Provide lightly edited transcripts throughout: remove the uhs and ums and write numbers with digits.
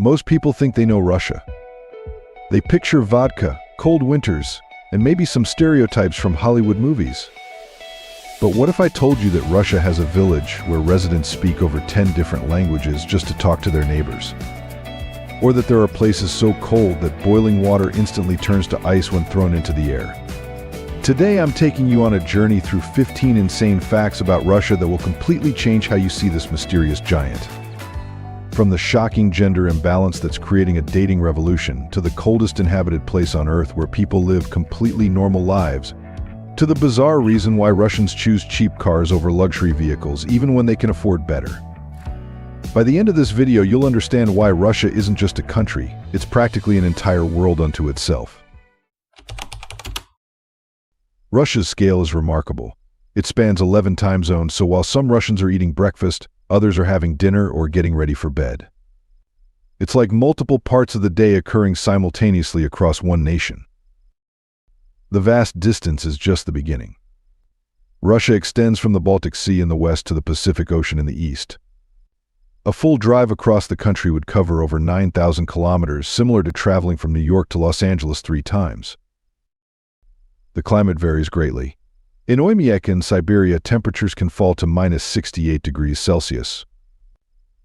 Most people think they know Russia. They picture vodka, cold winters, and maybe some stereotypes from Hollywood movies. But what if I told you that Russia has a village where residents speak over 10 different languages just to talk to their neighbors? Or that there are places so cold that boiling water instantly turns to ice when thrown into the air? Today I'm taking you on a journey through 15 insane facts about Russia that will completely change how you see this mysterious giant. From the shocking gender imbalance that's creating a dating revolution, to the coldest inhabited place on Earth where people live completely normal lives, to the bizarre reason why Russians choose cheap cars over luxury vehicles even when they can afford better. By the end of this video, you'll understand why Russia isn't just a country, it's practically an entire world unto itself. Russia's scale is remarkable. It spans 11 time zones, so while some Russians are eating breakfast, others are having dinner or getting ready for bed. It's like multiple parts of the day occurring simultaneously across one nation. The vast distance is just the beginning. Russia extends from the Baltic Sea in the west to the Pacific Ocean in the east. A full drive across the country would cover over 9,000 kilometers, similar to traveling from New York to Los Angeles 3 times. The climate varies greatly. In Oymyakon in Siberia, temperatures can fall to -68 degrees Celsius.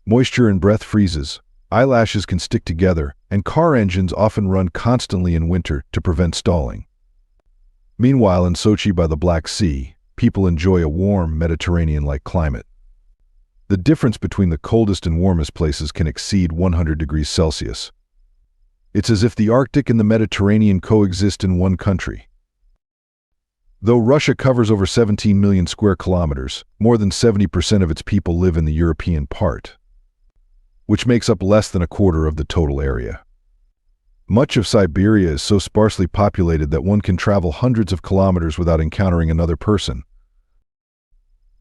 Moisture in breath freezes, eyelashes can stick together, and car engines often run constantly in winter to prevent stalling. Meanwhile, in Sochi by the Black Sea, people enjoy a warm, Mediterranean-like climate. The difference between the coldest and warmest places can exceed 100 degrees Celsius. It's as if the Arctic and the Mediterranean coexist in one country. Though Russia covers over 17 million square kilometers, more than 70% of its people live in the European part, which makes up less than a quarter of the total area. Much of Siberia is so sparsely populated that one can travel hundreds of kilometers without encountering another person.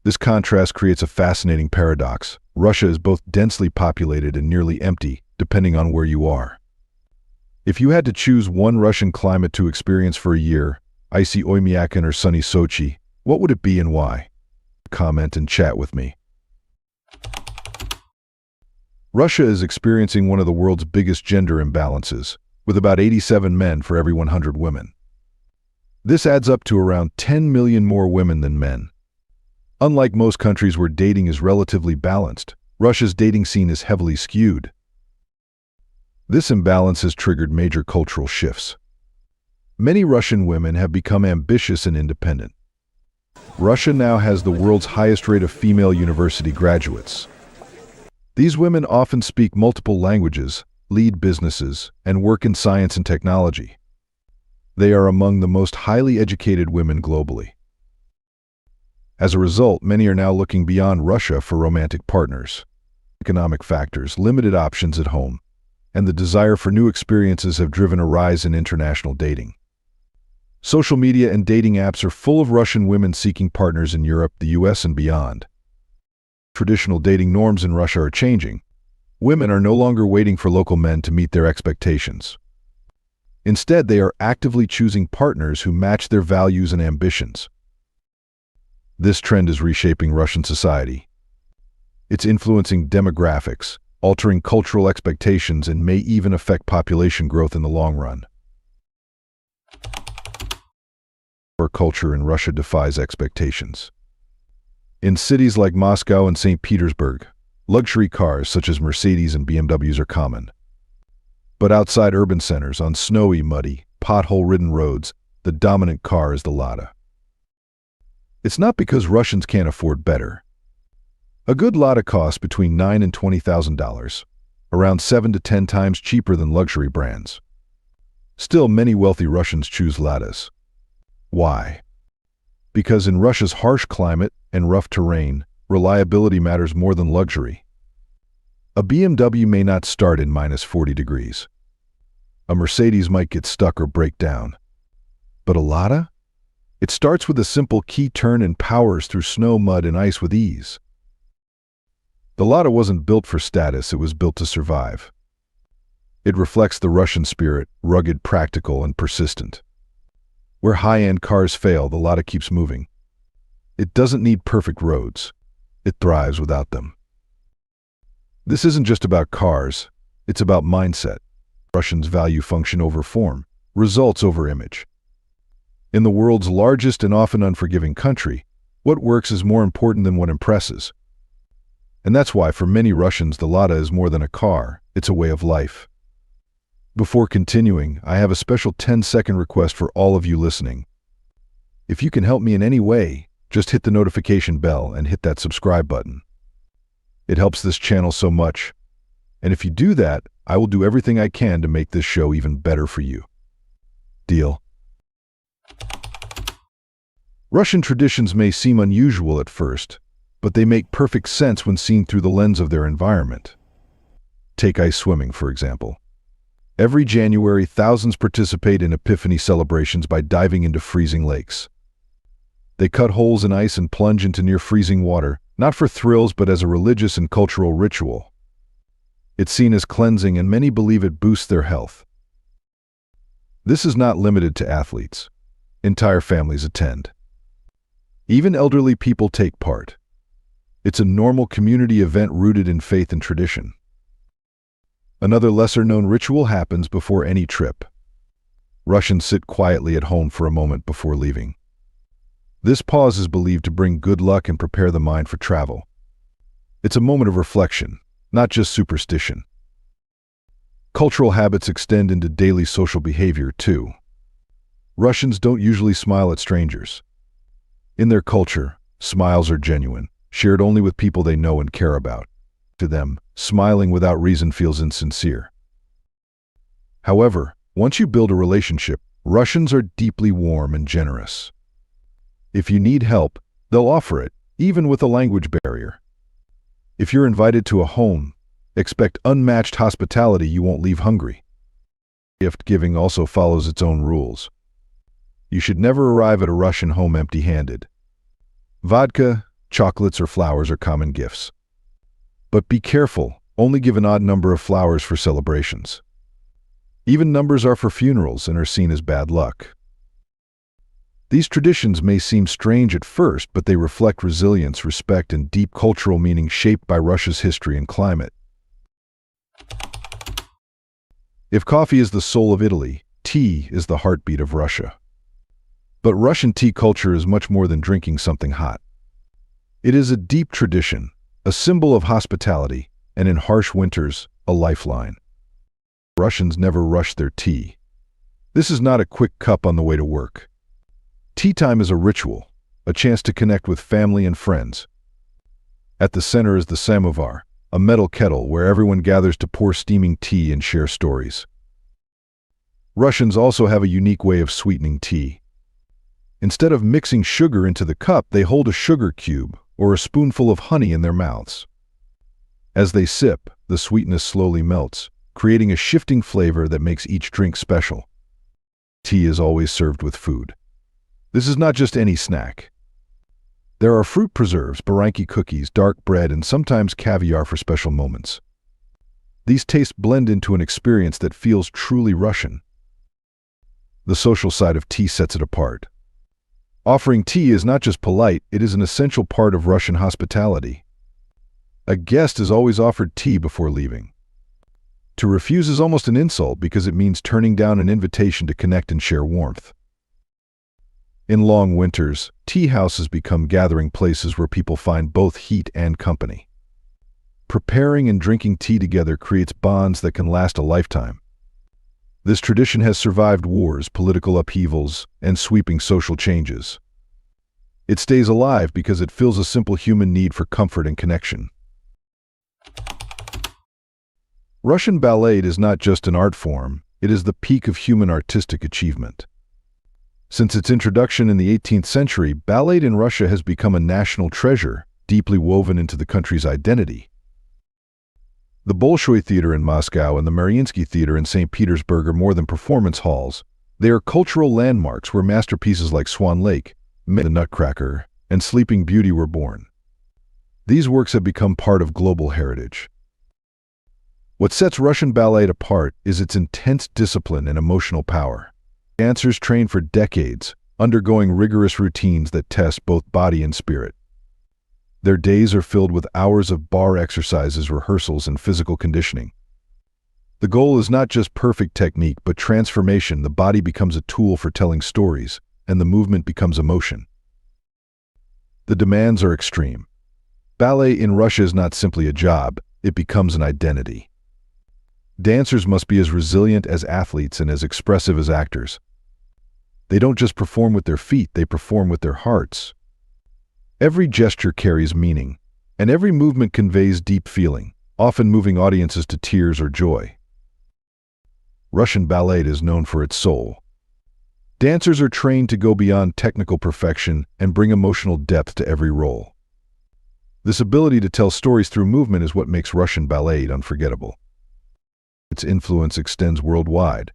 This contrast creates a fascinating paradox. Russia is both densely populated and nearly empty, depending on where you are. If you had to choose one Russian climate to experience for a year, icy Oymyakon or sunny Sochi, what would it be and why? Comment and chat with me. Russia is experiencing one of the world's biggest gender imbalances, with about 87 men for every 100 women. This adds up to around 10 million more women than men. Unlike most countries where dating is relatively balanced, Russia's dating scene is heavily skewed. This imbalance has triggered major cultural shifts. Many Russian women have become ambitious and independent. Russia now has the world's highest rate of female university graduates. These women often speak multiple languages, lead businesses, and work in science and technology. They are among the most highly educated women globally. As a result, many are now looking beyond Russia for romantic partners. Economic factors, limited options at home, and the desire for new experiences have driven a rise in international dating. Social media and dating apps are full of Russian women seeking partners in Europe, the US, and beyond. Traditional dating norms in Russia are changing. Women are no longer waiting for local men to meet their expectations. Instead, they are actively choosing partners who match their values and ambitions. This trend is reshaping Russian society. It's influencing demographics, altering cultural expectations, and may even affect population growth in the long run. Our culture in Russia defies expectations. In cities like Moscow and St. Petersburg, luxury cars such as Mercedes and BMWs are common. But outside urban centers, on snowy, muddy, pothole-ridden roads, the dominant car is the Lada. It's not because Russians can't afford better. A good Lada costs between $9,000 and $20,000, around 7 to 10 times cheaper than luxury brands. Still, many wealthy Russians choose Ladas. Why? Because in Russia's harsh climate and rough terrain, reliability matters more than luxury. A BMW may not start in -40 degrees. A Mercedes might get stuck or break down. But a Lada? It starts with a simple key turn and powers through snow, mud, and ice with ease. The Lada wasn't built for status, it was built to survive. It reflects the Russian spirit, rugged, practical, and persistent. Where high-end cars fail, the Lada keeps moving. It doesn't need perfect roads. It thrives without them. This isn't just about cars. It's about mindset. Russians value function over form, results over image. In the world's largest and often unforgiving country, what works is more important than what impresses. And that's why for many Russians the Lada is more than a car, it's a way of life. Before continuing, I have a special 10-second request for all of you listening. If you can help me in any way, just hit the notification bell and hit that subscribe button. It helps this channel so much. And if you do that, I will do everything I can to make this show even better for you. Deal? Russian traditions may seem unusual at first, but they make perfect sense when seen through the lens of their environment. Take ice swimming, for example. Every January, thousands participate in Epiphany celebrations by diving into freezing lakes. They cut holes in ice and plunge into near-freezing water, not for thrills but as a religious and cultural ritual. It's seen as cleansing, and many believe it boosts their health. This is not limited to athletes. Entire families attend. Even elderly people take part. It's a normal community event rooted in faith and tradition. Another lesser-known ritual happens before any trip. Russians sit quietly at home for a moment before leaving. This pause is believed to bring good luck and prepare the mind for travel. It's a moment of reflection, not just superstition. Cultural habits extend into daily social behavior, too. Russians don't usually smile at strangers. In their culture, smiles are genuine, shared only with people they know and care about. To them, smiling without reason feels insincere. However, once you build a relationship, Russians are deeply warm and generous. If you need help, they'll offer it, even with a language barrier. If you're invited to a home, expect unmatched hospitality. You won't leave hungry. Gift giving also follows its own rules. You should never arrive at a Russian home empty-handed. Vodka, chocolates, or flowers are common gifts. But be careful, only give an odd number of flowers for celebrations. Even numbers are for funerals and are seen as bad luck. These traditions may seem strange at first, but they reflect resilience, respect, and deep cultural meaning shaped by Russia's history and climate. If coffee is the soul of Italy, tea is the heartbeat of Russia. But Russian tea culture is much more than drinking something hot. It is a deep tradition, a symbol of hospitality, and in harsh winters, a lifeline. Russians never rush their tea. This is not a quick cup on the way to work. Tea time is a ritual, a chance to connect with family and friends. At the center is the samovar, a metal kettle where everyone gathers to pour steaming tea and share stories. Russians also have a unique way of sweetening tea. Instead of mixing sugar into the cup, they hold a sugar cube or a spoonful of honey in their mouths. As they sip, the sweetness slowly melts, creating a shifting flavor that makes each drink special. Tea is always served with food. This is not just any snack. There are fruit preserves, baranki cookies, dark bread, and sometimes caviar for special moments. These tastes blend into an experience that feels truly Russian. The social side of tea sets it apart. Offering tea is not just polite, it is an essential part of Russian hospitality. A guest is always offered tea before leaving. To refuse is almost an insult because it means turning down an invitation to connect and share warmth. In long winters, tea houses become gathering places where people find both heat and company. Preparing and drinking tea together creates bonds that can last a lifetime. This tradition has survived wars, political upheavals, and sweeping social changes. It stays alive because it fills a simple human need for comfort and connection. Russian ballet is not just an art form, it is the peak of human artistic achievement. Since its introduction in the 18th century, ballet in Russia has become a national treasure, deeply woven into the country's identity. The Bolshoi Theater in Moscow and the Mariinsky Theater in St. Petersburg are more than performance halls. They are cultural landmarks where masterpieces like Swan Lake, The Nutcracker, and Sleeping Beauty were born. These works have become part of global heritage. What sets Russian ballet apart is its intense discipline and emotional power. Dancers train for decades, undergoing rigorous routines that test both body and spirit. Their days are filled with hours of bar exercises, rehearsals, and physical conditioning. The goal is not just perfect technique, but transformation. The body becomes a tool for telling stories, and the movement becomes emotion. The demands are extreme. Ballet in Russia is not simply a job, it becomes an identity. Dancers must be as resilient as athletes and as expressive as actors. They don't just perform with their feet, they perform with their hearts. Every gesture carries meaning, and every movement conveys deep feeling, often moving audiences to tears or joy. Russian ballet is known for its soul. Dancers are trained to go beyond technical perfection and bring emotional depth to every role. This ability to tell stories through movement is what makes Russian ballet unforgettable. Its influence extends worldwide.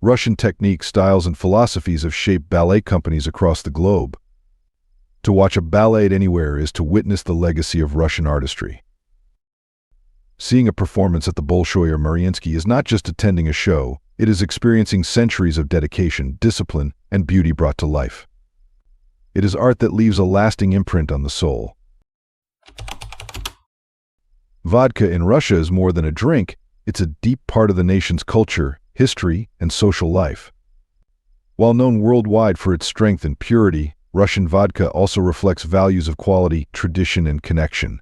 Russian techniques, styles, and philosophies have shaped ballet companies across the globe. To watch a ballet anywhere is to witness the legacy of Russian artistry. Seeing a performance at the Bolshoi or Mariinsky is not just attending a show, it is experiencing centuries of dedication, discipline, and beauty brought to life. It is art that leaves a lasting imprint on the soul. Vodka in Russia is more than a drink, it's a deep part of the nation's culture, history, and social life. While known worldwide for its strength and purity, Russian vodka also reflects values of quality, tradition, and connection.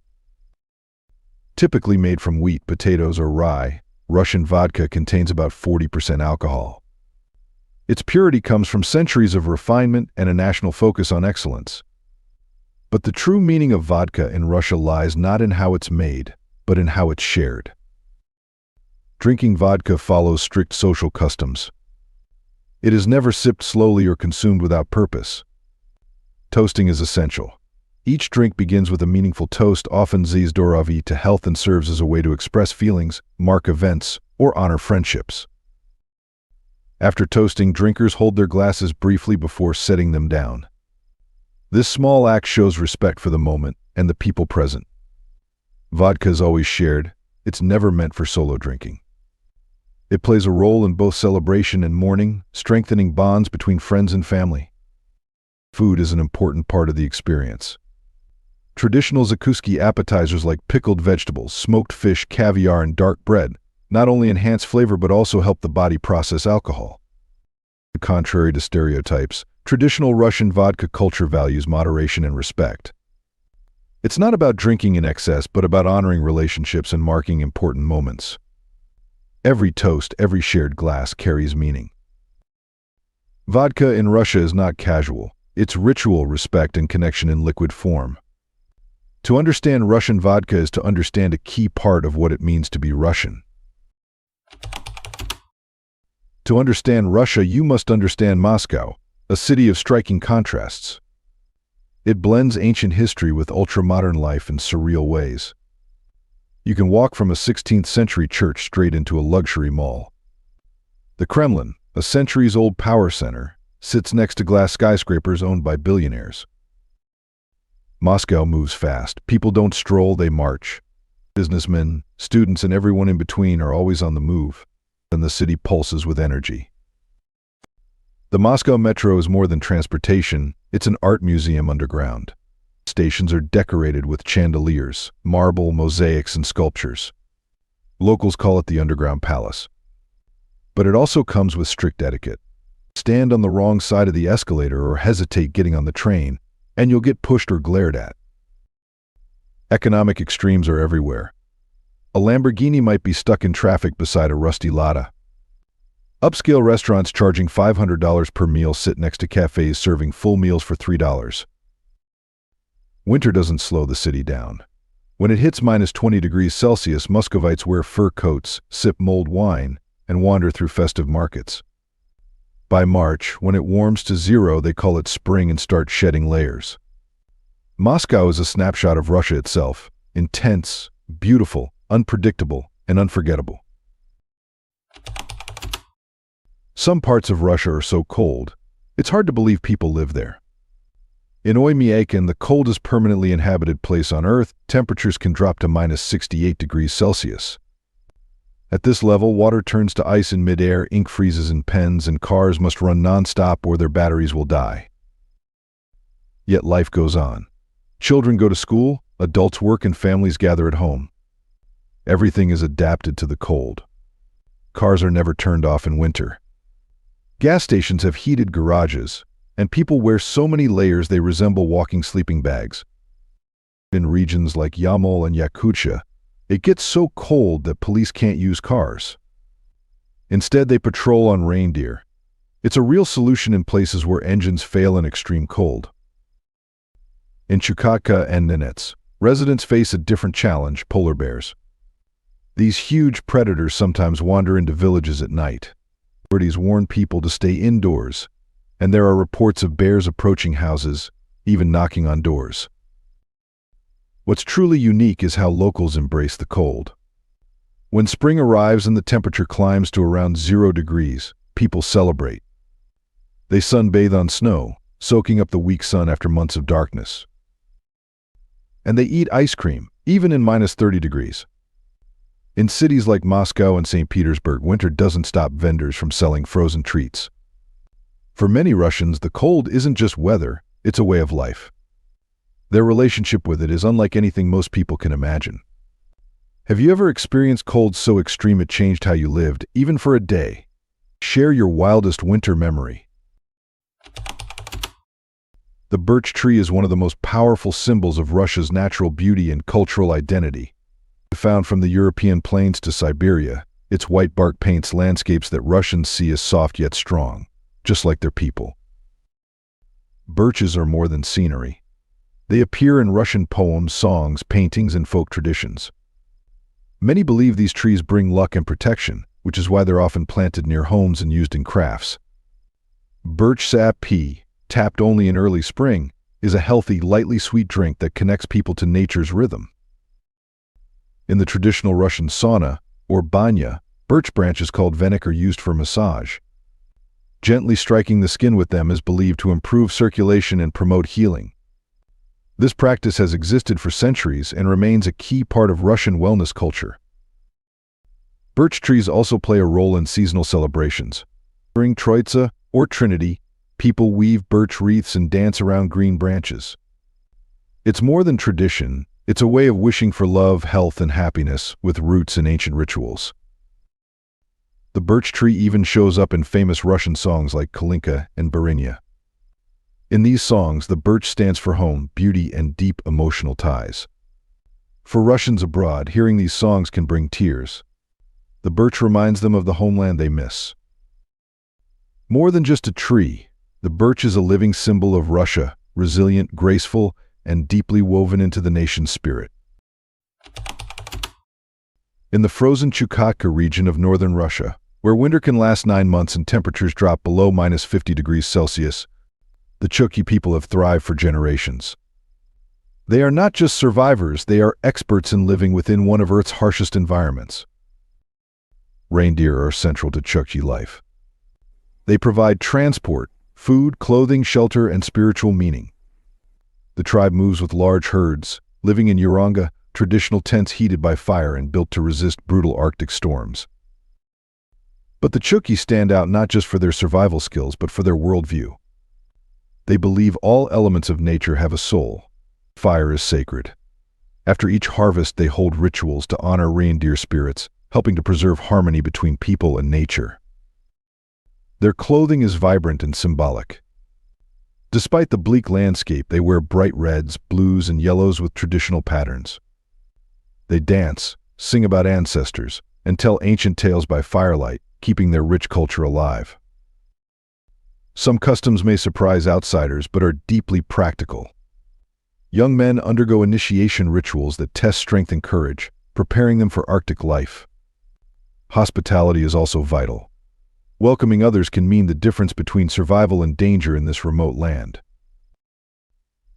Typically made from wheat, potatoes, or rye, Russian vodka contains about 40% alcohol. Its purity comes from centuries of refinement and a national focus on excellence. But the true meaning of vodka in Russia lies not in how it's made, but in how it's shared. Drinking vodka follows strict social customs. It is never sipped slowly or consumed without purpose. Toasting is essential. Each drink begins with a meaningful toast, often zdorovi, to health, and serves as a way to express feelings, mark events, or honor friendships. After toasting, drinkers hold their glasses briefly before setting them down. This small act shows respect for the moment and the people present. Vodka is always shared. It's never meant for solo drinking. It plays a role in both celebration and mourning, strengthening bonds between friends and family. Food is an important part of the experience. Traditional zakuski appetizers like pickled vegetables, smoked fish, caviar, and dark bread not only enhance flavor but also help the body process alcohol. Contrary to stereotypes, traditional Russian vodka culture values moderation and respect. It's not about drinking in excess, but about honoring relationships and marking important moments. Every toast, every shared glass carries meaning. Vodka in Russia is not casual. It's ritual, respect, and connection in liquid form. To understand Russian vodka is to understand a key part of what it means to be Russian. To understand Russia, you must understand Moscow, a city of striking contrasts. It blends ancient history with ultra-modern life in surreal ways. You can walk from a 16th-century church straight into a luxury mall. The Kremlin, a centuries-old power center, sits next to glass skyscrapers owned by billionaires. Moscow moves fast. People don't stroll, they march. Businessmen, students, and everyone in between are always on the move, and the city pulses with energy. The Moscow metro is more than transportation, it's an art museum underground. Stations are decorated with chandeliers, marble, mosaics, and sculptures. Locals call it the Underground Palace. But it also comes with strict etiquette. Stand on the wrong side of the escalator or hesitate getting on the train, and you'll get pushed or glared at. Economic extremes are everywhere. A Lamborghini might be stuck in traffic beside a rusty Lada. Upscale restaurants charging $500 per meal sit next to cafes serving full meals for $3. Winter doesn't slow the city down. When it hits minus 20 degrees Celsius, Muscovites wear fur coats, sip mulled wine, and wander through festive markets. By March, when it warms to zero, they call it spring and start shedding layers. Moscow is a snapshot of Russia itself, intense, beautiful, unpredictable, and unforgettable. Some parts of Russia are so cold, it's hard to believe people live there. In Oymyakon, the coldest permanently inhabited place on Earth, temperatures can drop to minus 68 degrees Celsius. At this level, water turns to ice in midair, ink freezes in pens, and cars must run non-stop or their batteries will die. Yet life goes on. Children go to school, adults work, and families gather at home. Everything is adapted to the cold. Cars are never turned off in winter. Gas stations have heated garages, and people wear so many layers they resemble walking sleeping bags. In regions like Yamal and Yakutia, it gets so cold that police can't use cars. Instead, they patrol on reindeer. It's a real solution in places where engines fail in extreme cold. In Chukotka and Nenets, residents face a different challenge: polar bears. These huge predators sometimes wander into villages at night. Authorities warn people to stay indoors, and there are reports of bears approaching houses, even knocking on doors. What's truly unique is how locals embrace the cold. When spring arrives and the temperature climbs to around 0 degrees, people celebrate. They sunbathe on snow, soaking up the weak sun after months of darkness. And they eat ice cream, even in -30 degrees. In cities like Moscow and St. Petersburg, winter doesn't stop vendors from selling frozen treats. For many Russians, the cold isn't just weather, it's a way of life. Their relationship with it is unlike anything most people can imagine. Have you ever experienced cold so extreme it changed how you lived, even for a day? Share your wildest winter memory. The birch tree is one of the most powerful symbols of Russia's natural beauty and cultural identity. Found from the European plains to Siberia, its white bark paints landscapes that Russians see as soft yet strong, just like their people. Birches are more than scenery. They appear in Russian poems, songs, paintings, and folk traditions. Many believe these trees bring luck and protection, which is why they're often planted near homes and used in crafts. Birch sap tea, tapped only in early spring, is a healthy, lightly sweet drink that connects people to nature's rhythm. In the traditional Russian sauna, or banya, birch branches called venik are used for massage. Gently striking the skin with them is believed to improve circulation and promote healing. This practice has existed for centuries and remains a key part of Russian wellness culture. Birch trees also play a role in seasonal celebrations. During Troitsa, or Trinity, people weave birch wreaths and dance around green branches. It's more than tradition, it's a way of wishing for love, health, and happiness, with roots in ancient rituals. The birch tree even shows up in famous Russian songs like Kalinka and Barinya. In these songs, the birch stands for home, beauty, and deep emotional ties. For Russians abroad, hearing these songs can bring tears. The birch reminds them of the homeland they miss. More than just a tree, the birch is a living symbol of Russia, resilient, graceful, and deeply woven into the nation's spirit. In the frozen Chukotka region of northern Russia, where winter can last 9 months and temperatures drop below -50 degrees Celsius, the Chukchi people have thrived for generations. They are not just survivors, they are experts in living within one of Earth's harshest environments. Reindeer are central to Chukchi life. They provide transport, food, clothing, shelter, and spiritual meaning. The tribe moves with large herds, living in Uranga, traditional tents heated by fire and built to resist brutal Arctic storms. But the Chukchi stand out not just for their survival skills, but for their worldview. They believe all elements of nature have a soul. Fire is sacred. After each harvest, they hold rituals to honor reindeer spirits, helping to preserve harmony between people and nature. Their clothing is vibrant and symbolic. Despite the bleak landscape, they wear bright reds, blues, and yellows with traditional patterns. They dance, sing about ancestors, and tell ancient tales by firelight, keeping their rich culture alive. Some customs may surprise outsiders, but are deeply practical. Young men undergo initiation rituals that test strength and courage, preparing them for Arctic life. Hospitality is also vital. Welcoming others can mean the difference between survival and danger in this remote land.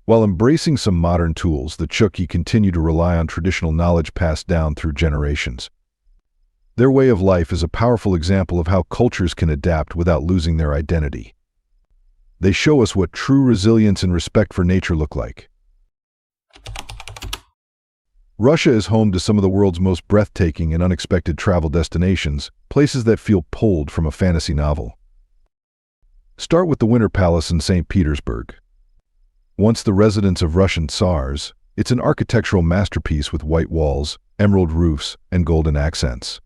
While embracing some modern tools, the Chukchi continue to rely on traditional knowledge passed down through generations. Their way of life is a powerful example of how cultures can adapt without losing their identity. They show us what true resilience and respect for nature look like. Russia is home to some of the world's most breathtaking and unexpected travel destinations, places that feel pulled from a fantasy novel. Start with the Winter Palace in St. Petersburg. Once the residence of Russian Tsars, it's an architectural masterpiece with white walls, emerald roofs, and golden accents.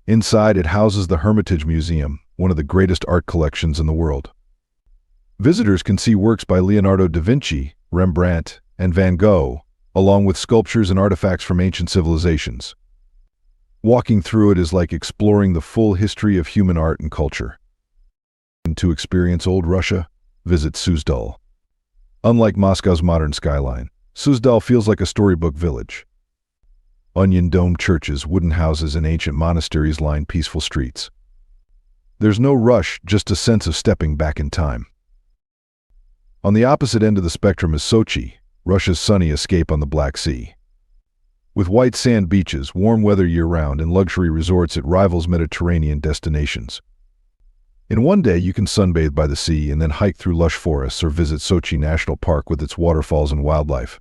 Inside, it houses the Hermitage Museum, one of the greatest art collections in the world. Visitors can see works by Leonardo da Vinci, Rembrandt, and Van Gogh, along with sculptures and artifacts from ancient civilizations. Walking through it is like exploring the full history of human art and culture. And to experience old Russia, visit Suzdal. Unlike Moscow's modern skyline, Suzdal feels like a storybook village. Onion-domed churches, wooden houses, and ancient monasteries line peaceful streets. There's no rush, just a sense of stepping back in time. On the opposite end of the spectrum is Sochi, Russia's sunny escape on the Black Sea. With white sand beaches, warm weather year-round, and luxury resorts, it rivals Mediterranean destinations. In one day, you can sunbathe by the sea and then hike through lush forests or visit Sochi National Park with its waterfalls and wildlife.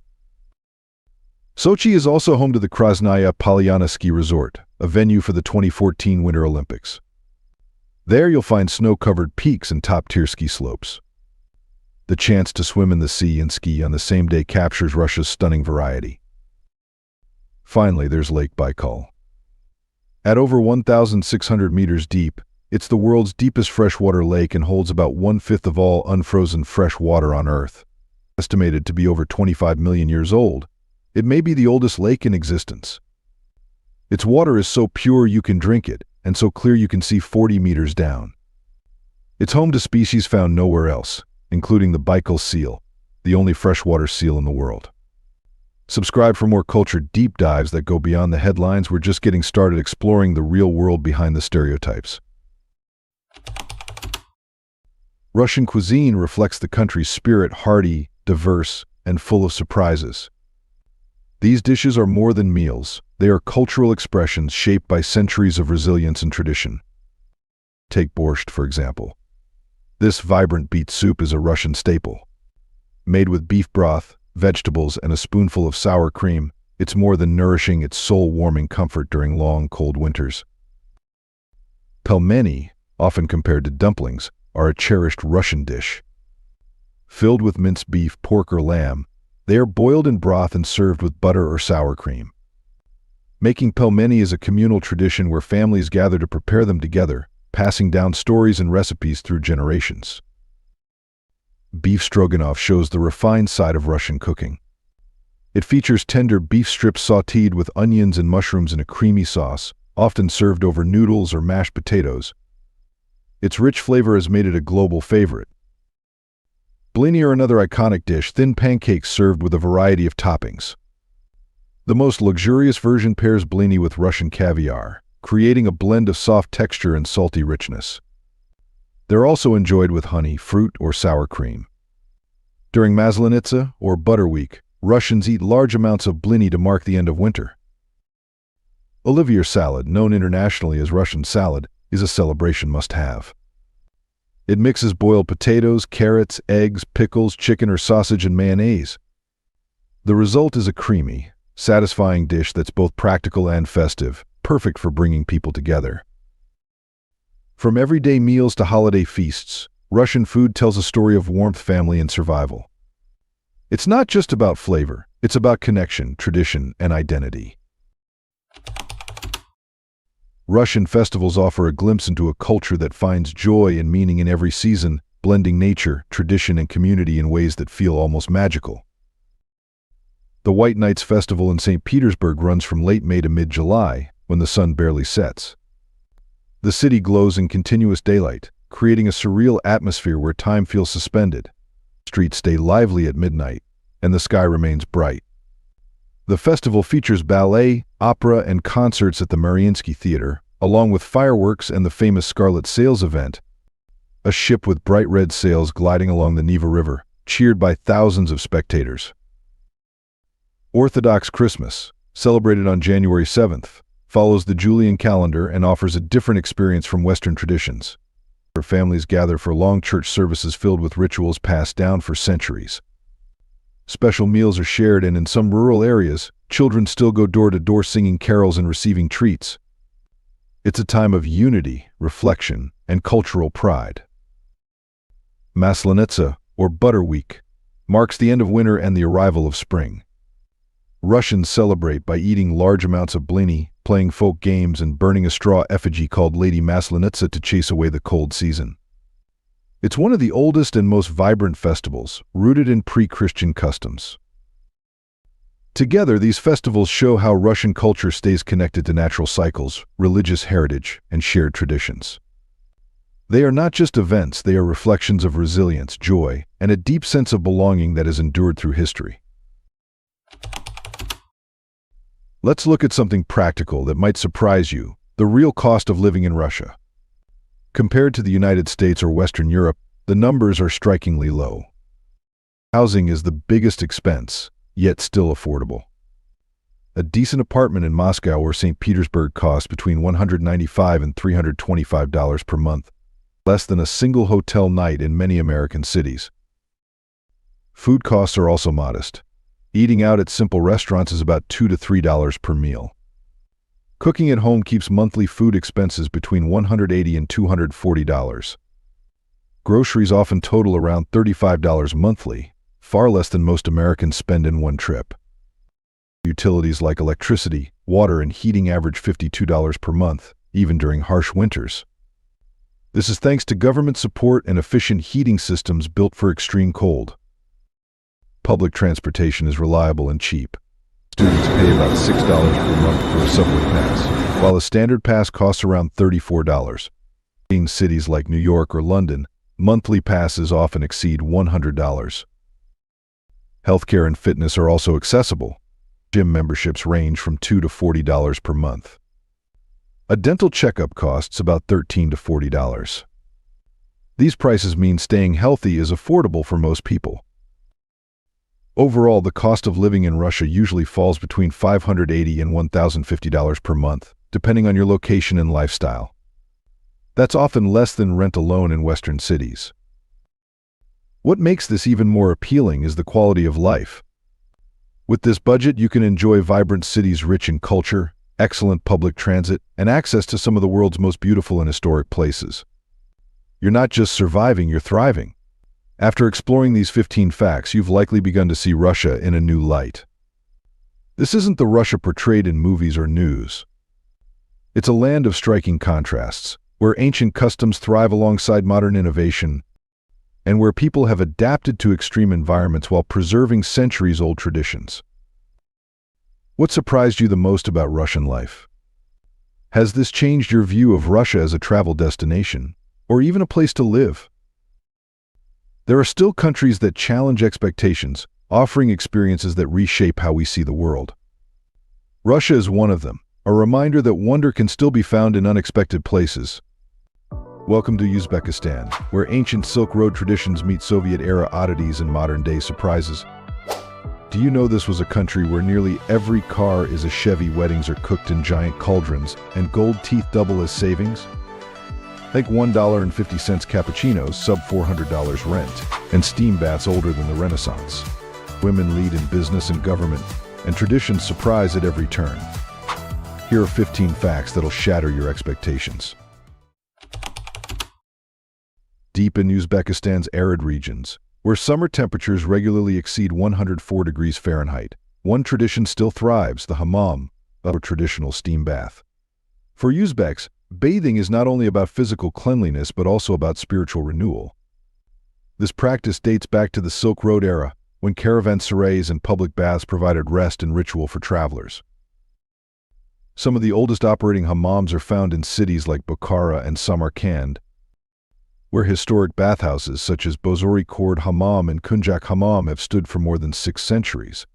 Sochi is also home to the Krasnaya Polyana Ski Resort, a venue for the 2014 Winter Olympics. There you'll find snow-covered peaks and top-tier ski slopes. The chance to swim in the sea and ski on the same day captures Russia's stunning variety. Finally, there's Lake Baikal. At over 1,600 meters deep, it's the world's deepest freshwater lake and holds about 1/5 of all unfrozen fresh water on Earth. Estimated to be over 25 million years old, it may be the oldest lake in existence. Its water is so pure you can drink it, and so clear you can see 40 meters down. It's home to species found nowhere else, including the Baikal seal, the only freshwater seal in the world. Subscribe for more culture deep dives that go beyond the headlines. We're just getting started exploring the real world behind the stereotypes. Russian cuisine reflects the country's spirit, hearty, diverse, and full of surprises. These dishes are more than meals. They are cultural expressions shaped by centuries of resilience and tradition. Take borscht, for example. This vibrant beet soup is a Russian staple. Made with beef broth, vegetables, and a spoonful of sour cream, it's more than nourishing, it's soul-warming comfort during long, cold winters. Pelmeni, often compared to dumplings, are a cherished Russian dish. Filled with minced beef, pork, or lamb, they are boiled in broth and served with butter or sour cream. Making pelmeni is a communal tradition where families gather to prepare them together, passing down stories and recipes through generations. Beef stroganoff shows the refined side of Russian cooking. It features tender beef strips sautéed with onions and mushrooms in a creamy sauce, often served over noodles or mashed potatoes. Its rich flavor has made it a global favorite. Blini are another iconic dish, thin pancakes served with a variety of toppings. The most luxurious version pairs blini with Russian caviar, creating a blend of soft texture and salty richness. They're also enjoyed with honey, fruit, or sour cream. During Maslenitsa, or Butter Week, Russians eat large amounts of blini to mark the end of winter. Olivier salad, known internationally as Russian salad, is a celebration must-have. It mixes boiled potatoes, carrots, eggs, pickles, chicken or sausage, and mayonnaise. The result is a creamy, satisfying dish that's both practical and festive, perfect for bringing people together. From everyday meals to holiday feasts, Russian food tells a story of warmth, family, and survival. It's not just about flavor, it's about connection, tradition, and identity. Russian festivals offer a glimpse into a culture that finds joy and meaning in every season, blending nature, tradition, and community in ways that feel almost magical. The White Nights Festival in St. Petersburg runs from late May to mid-July, when the sun barely sets. The city glows in continuous daylight, creating a surreal atmosphere where time feels suspended. Streets stay lively at midnight, and the sky remains bright. The festival features ballet, opera, and concerts at the Mariinsky Theater, along with fireworks and the famous Scarlet Sails event, a ship with bright red sails gliding along the Neva River, cheered by thousands of spectators. Orthodox Christmas, celebrated on January 7th, follows the Julian calendar and offers a different experience from Western traditions. Families gather for long church services filled with rituals passed down for centuries. Special meals are shared, and in some rural areas, children still go door to door singing carols and receiving treats. It's a time of unity, reflection, and cultural pride. Maslenitsa, or Butter Week, marks the end of winter and the arrival of spring. Russians celebrate by eating large amounts of blini, playing folk games and burning a straw effigy called Lady Maslenitsa to chase away the cold season. It's one of the oldest and most vibrant festivals, rooted in pre-Christian customs. Together, these festivals show how Russian culture stays connected to natural cycles, religious heritage, and shared traditions. They are not just events, they are reflections of resilience, joy, and a deep sense of belonging that has endured through history. Let's look at something practical that might surprise you: the real cost of living in Russia. Compared to the United States or Western Europe, the numbers are strikingly low. Housing is the biggest expense, yet still affordable. A decent apartment in Moscow or St. Petersburg costs between $195 and $325 per month, less than a single hotel night in many American cities. Food costs are also modest. Eating out at simple restaurants is about $2 to $3 per meal. Cooking at home keeps monthly food expenses between $180 and $240. Groceries often total around $35 monthly, far less than most Americans spend in one trip. Utilities like electricity, water, and heating average $52 per month, even during harsh winters. This is thanks to government support and efficient heating systems built for extreme cold. Public transportation is reliable and cheap. Students pay about $6 per month for a subway pass, while a standard pass costs around $34. In cities like New York or London, monthly passes often exceed $100. Healthcare and fitness are also accessible. Gym memberships range from $2 to $40 per month. A dental checkup costs about $13 to $40. These prices mean staying healthy is affordable for most people. Overall, the cost of living in Russia usually falls between $580 and $1,050 per month, depending on your location and lifestyle. That's often less than rent alone in Western cities. What makes this even more appealing is the quality of life. With this budget, you can enjoy vibrant cities rich in culture, excellent public transit, and access to some of the world's most beautiful and historic places. You're not just surviving, you're thriving. After exploring these 15 facts, you've likely begun to see Russia in a new light. This isn't the Russia portrayed in movies or news. It's a land of striking contrasts, where ancient customs thrive alongside modern innovation, and where people have adapted to extreme environments while preserving centuries-old traditions. What surprised you the most about Russian life? Has this changed your view of Russia as a travel destination, or even a place to live? There are still countries that challenge expectations, offering experiences that reshape how we see the world. Russia is one of them, a reminder that wonder can still be found in unexpected places. Welcome to Uzbekistan, where ancient Silk Road traditions meet Soviet-era oddities and modern-day surprises. Do you know this was a country where nearly every car is a Chevy, weddings are cooked in giant cauldrons, and gold teeth double as savings? Think $1.50 cappuccinos, sub $400 rent, and steam baths older than the Renaissance. Women lead in business and government, and traditions surprise at every turn. Here are 15 facts that'll shatter your expectations. Deep in Uzbekistan's arid regions, where summer temperatures regularly exceed 104 degrees Fahrenheit, one tradition still thrives: the hammam, a traditional steam bath. For Uzbeks, bathing is not only about physical cleanliness but also about spiritual renewal. This practice dates back to the Silk Road era, when caravanserais and public baths provided rest and ritual for travelers. Some of the oldest operating hammams are found in cities like Bukhara and Samarkand, where historic bathhouses such as Bozori Khord Hammam and Kunjak Hammam have stood for more than 6 centuries.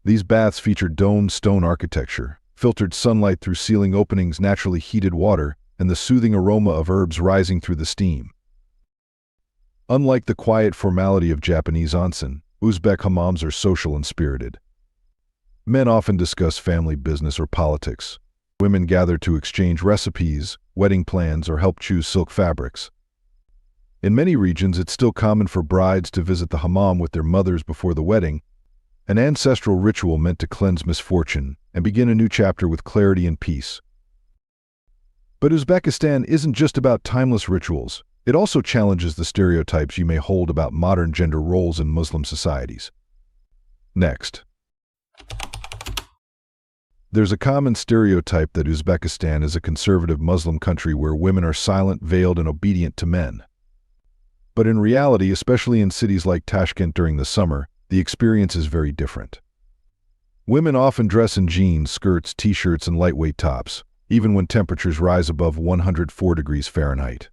These baths feature domed stone architecture, filtered sunlight through ceiling openings, naturally heated water, and the soothing aroma of herbs rising through the steam. Unlike the quiet formality of Japanese onsen, Uzbek hammams are social and spirited. Men often discuss family business or politics. Women gather to exchange recipes, wedding plans, or help choose silk fabrics. In many regions, it's still common for brides to visit the hammam with their mothers before the wedding, an ancestral ritual meant to cleanse misfortune and begin a new chapter with clarity and peace. But Uzbekistan isn't just about timeless rituals. It also challenges the stereotypes you may hold about modern gender roles in Muslim societies. Next. There's a common stereotype that Uzbekistan is a conservative Muslim country where women are silent, veiled, and obedient to men. But in reality, especially in cities like Tashkent during the summer, the experience is very different. Women often dress in jeans, skirts, t-shirts, and lightweight tops, even when temperatures rise above 104 degrees Fahrenheit.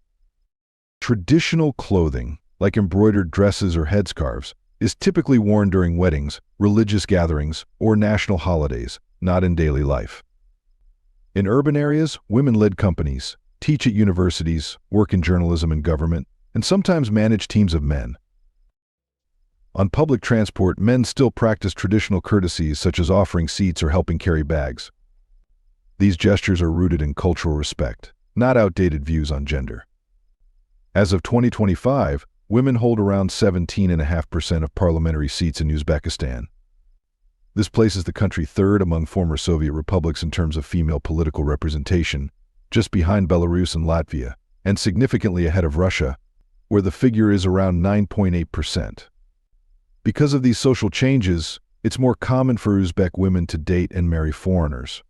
Traditional clothing, like embroidered dresses or headscarves, is typically worn during weddings, religious gatherings, or national holidays, not in daily life. In urban areas, women lead companies, teach at universities, work in journalism and government, and sometimes manage teams of men. On public transport, men still practice traditional courtesies such as offering seats or helping carry bags. These gestures are rooted in cultural respect, not outdated views on gender. As of 2025, women hold around 17.5% of parliamentary seats in Uzbekistan. This places the country third among former Soviet republics in terms of female political representation, just behind Belarus and Latvia, and significantly ahead of Russia, where the figure is around 9.8%. Because of these social changes, it's more common for Uzbek women to date and marry foreigners.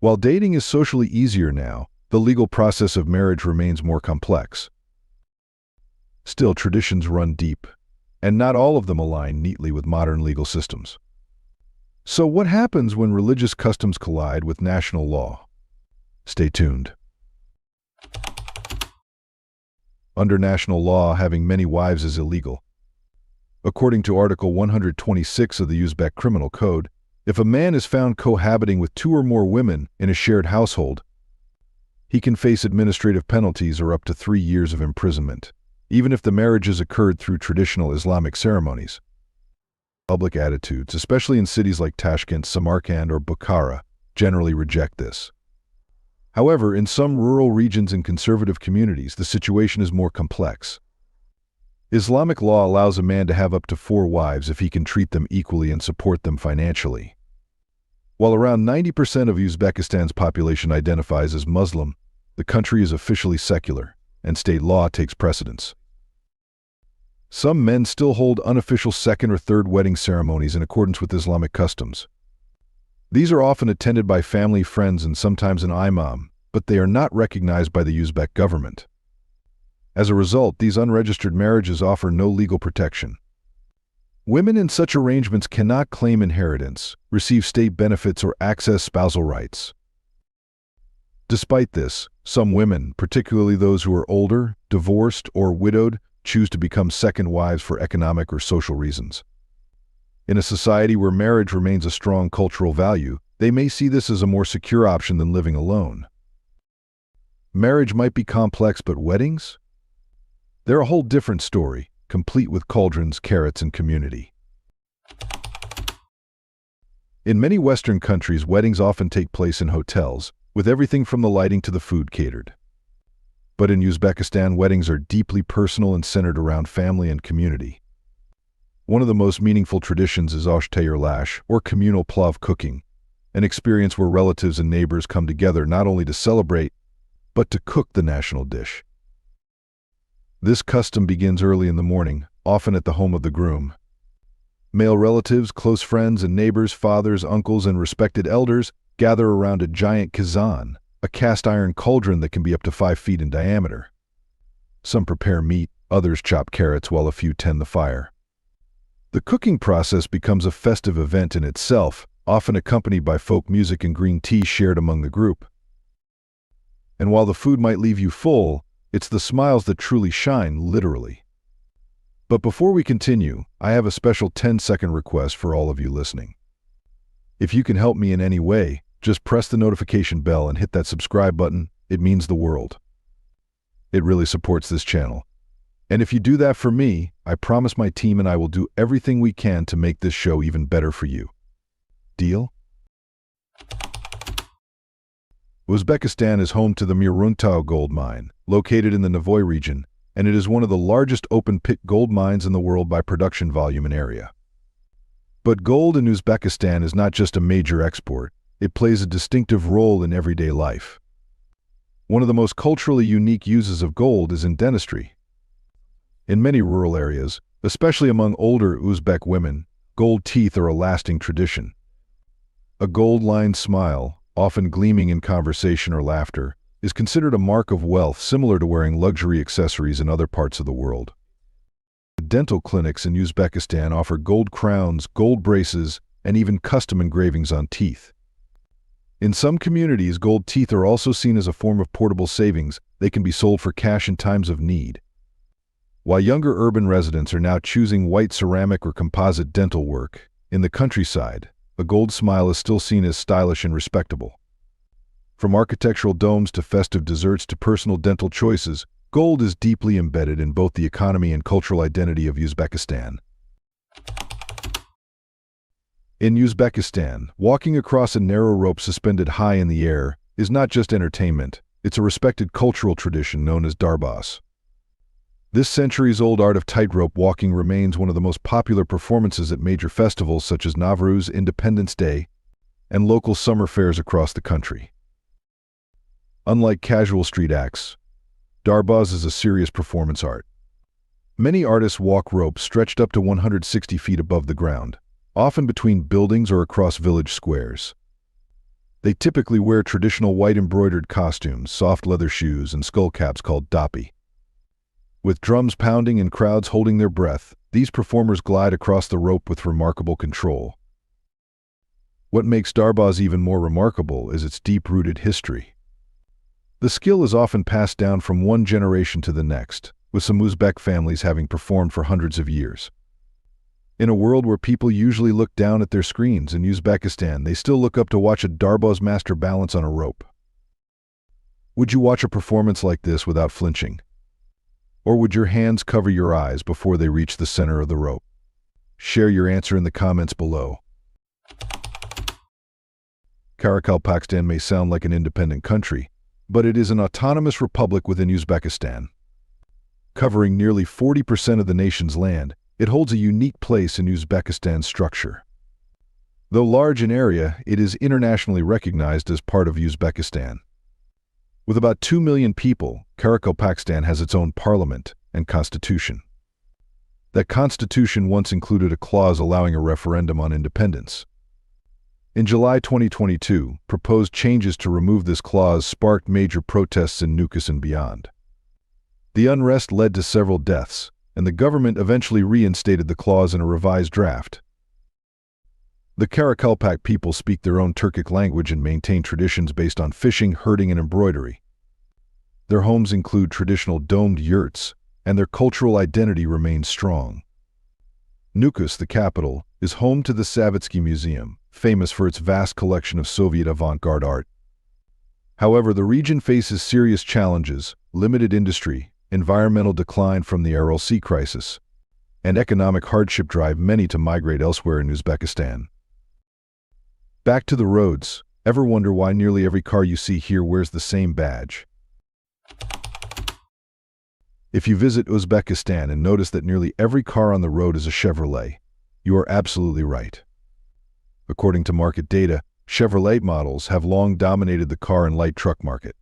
While dating is socially easier now, the legal process of marriage remains more complex. Still, traditions run deep, and not all of them align neatly with modern legal systems. So what happens when religious customs collide with national law? Stay tuned. Under national law, having many wives is illegal. According to Article 126 of the Uzbek Criminal Code, if a man is found cohabiting with 2 or more women in a shared household, he can face administrative penalties or up to 3 years of imprisonment, even if the marriages occurred through traditional Islamic ceremonies. Public attitudes, especially in cities like Tashkent, Samarkand, or Bukhara, generally reject this. However, in some rural regions and conservative communities, the situation is more complex. Islamic law allows a man to have up to 4 wives if he can treat them equally and support them financially. While around 90% of Uzbekistan's population identifies as Muslim, the country is officially secular, and state law takes precedence. Some men still hold unofficial second or third wedding ceremonies in accordance with Islamic customs. These are often attended by family, friends, and sometimes an imam, but they are not recognized by the Uzbek government. As a result, these unregistered marriages offer no legal protection. Women in such arrangements cannot claim inheritance, receive state benefits, or access spousal rights. Despite this, some women, particularly those who are older, divorced, or widowed, choose to become second wives for economic or social reasons. In a society where marriage remains a strong cultural value, they may see this as a more secure option than living alone. Marriage might be complex, but weddings? They're a whole different story, complete with cauldrons, carrots, and community. In many Western countries, weddings often take place in hotels, with everything from the lighting to the food catered. But in Uzbekistan, weddings are deeply personal and centered around family and community. One of the most meaningful traditions is osh tayarlash, or communal plov cooking, an experience where relatives and neighbors come together not only to celebrate, but to cook the national dish. This custom begins early in the morning, often at the home of the groom. Male relatives, close friends, and neighbors, fathers, uncles, and respected elders gather around a giant kazan, a cast-iron cauldron that can be up to 5 feet in diameter. Some prepare meat, others chop carrots, while a few tend the fire. The cooking process becomes a festive event in itself, often accompanied by folk music and green tea shared among the group. And while the food might leave you full, it's the smiles that truly shine, literally. But before we continue, I have a special 10-second request for all of you listening. If you can help me in any way, just press the notification bell and hit that subscribe button. It means the world. It really supports this channel. And if you do that for me, I promise my team and I will do everything we can to make this show even better for you. Deal? Uzbekistan is home to the Muruntau gold mine, located in the Navoy region, and it is one of the largest open-pit gold mines in the world by production volume and area. But gold in Uzbekistan is not just a major export, it plays a distinctive role in everyday life. One of the most culturally unique uses of gold is in dentistry. In many rural areas, especially among older Uzbek women, gold teeth are a lasting tradition. A gold-lined smile, often gleaming in conversation or laughter, is considered a mark of wealth similar to wearing luxury accessories in other parts of the world. Dental clinics in Uzbekistan offer gold crowns, gold braces, and even custom engravings on teeth. In some communities, gold teeth are also seen as a form of portable savings. They can be sold for cash in times of need. While younger urban residents are now choosing white ceramic or composite dental work, in the countryside, a gold smile is still seen as stylish and respectable. From architectural domes to festive desserts to personal dental choices, gold is deeply embedded in both the economy and cultural identity of Uzbekistan. In Uzbekistan, walking across a narrow rope suspended high in the air is not just entertainment, it's a respected cultural tradition known as darbas. This centuries-old art of tightrope walking remains one of the most popular performances at major festivals such as Nowruz, Independence Day, and local summer fairs across the country. Unlike casual street acts, darbas is a serious performance art. Many artists walk ropes stretched up to 160 feet above the ground, often between buildings or across village squares. They typically wear traditional white embroidered costumes, soft leather shoes, and skullcaps called dapi. With drums pounding and crowds holding their breath, these performers glide across the rope with remarkable control. What makes darbas even more remarkable is its deep-rooted history. The skill is often passed down from one generation to the next, with some Uzbek families having performed for hundreds of years. In a world where people usually look down at their screens, in Uzbekistan, they still look up to watch a darbas master balance on a rope. Would you watch a performance like this without flinching? Or would your hands cover your eyes before they reach the center of the rope? Share your answer in the comments below. Karakalpakstan may sound like an independent country, but it is an autonomous republic within Uzbekistan. Covering nearly 40% of the nation's land, it holds a unique place in Uzbekistan's structure. Though large in area, it is internationally recognized as part of Uzbekistan. With about 2 million people, Karakalpakstan has its own parliament and constitution. That constitution once included a clause allowing a referendum on independence. In July 2022, proposed changes to remove this clause sparked major protests in Nukus and beyond. The unrest led to several deaths, and the government eventually reinstated the clause in a revised draft. The Karakalpak people speak their own Turkic language and maintain traditions based on fishing, herding, and embroidery. Their homes include traditional domed yurts, and their cultural identity remains strong. Nukus, the capital, is home to the Savitsky Museum, famous for its vast collection of Soviet avant-garde art. However, the region faces serious challenges: limited industry, environmental decline from the Aral Sea crisis, and economic hardship drive many to migrate elsewhere in Uzbekistan. Back to the roads. Ever wonder why nearly every car you see here wears the same badge? If you visit Uzbekistan and notice that nearly every car on the road is a Chevrolet, you are absolutely right. According to market data, Chevrolet models have long dominated the car and light truck market.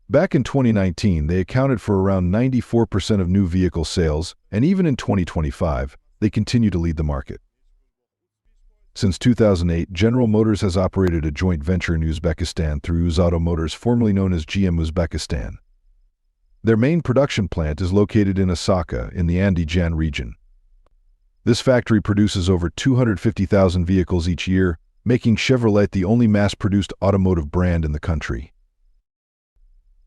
Back in 2019, they accounted for around 94% of new vehicle sales, and even in 2025, they continue to lead the market. Since 2008, General Motors has operated a joint venture in Uzbekistan through Uzauto Motors, formerly known as GM Uzbekistan. Their main production plant is located in Asaka in the Andijan region. This factory produces over 250,000 vehicles each year, making Chevrolet the only mass-produced automotive brand in the country.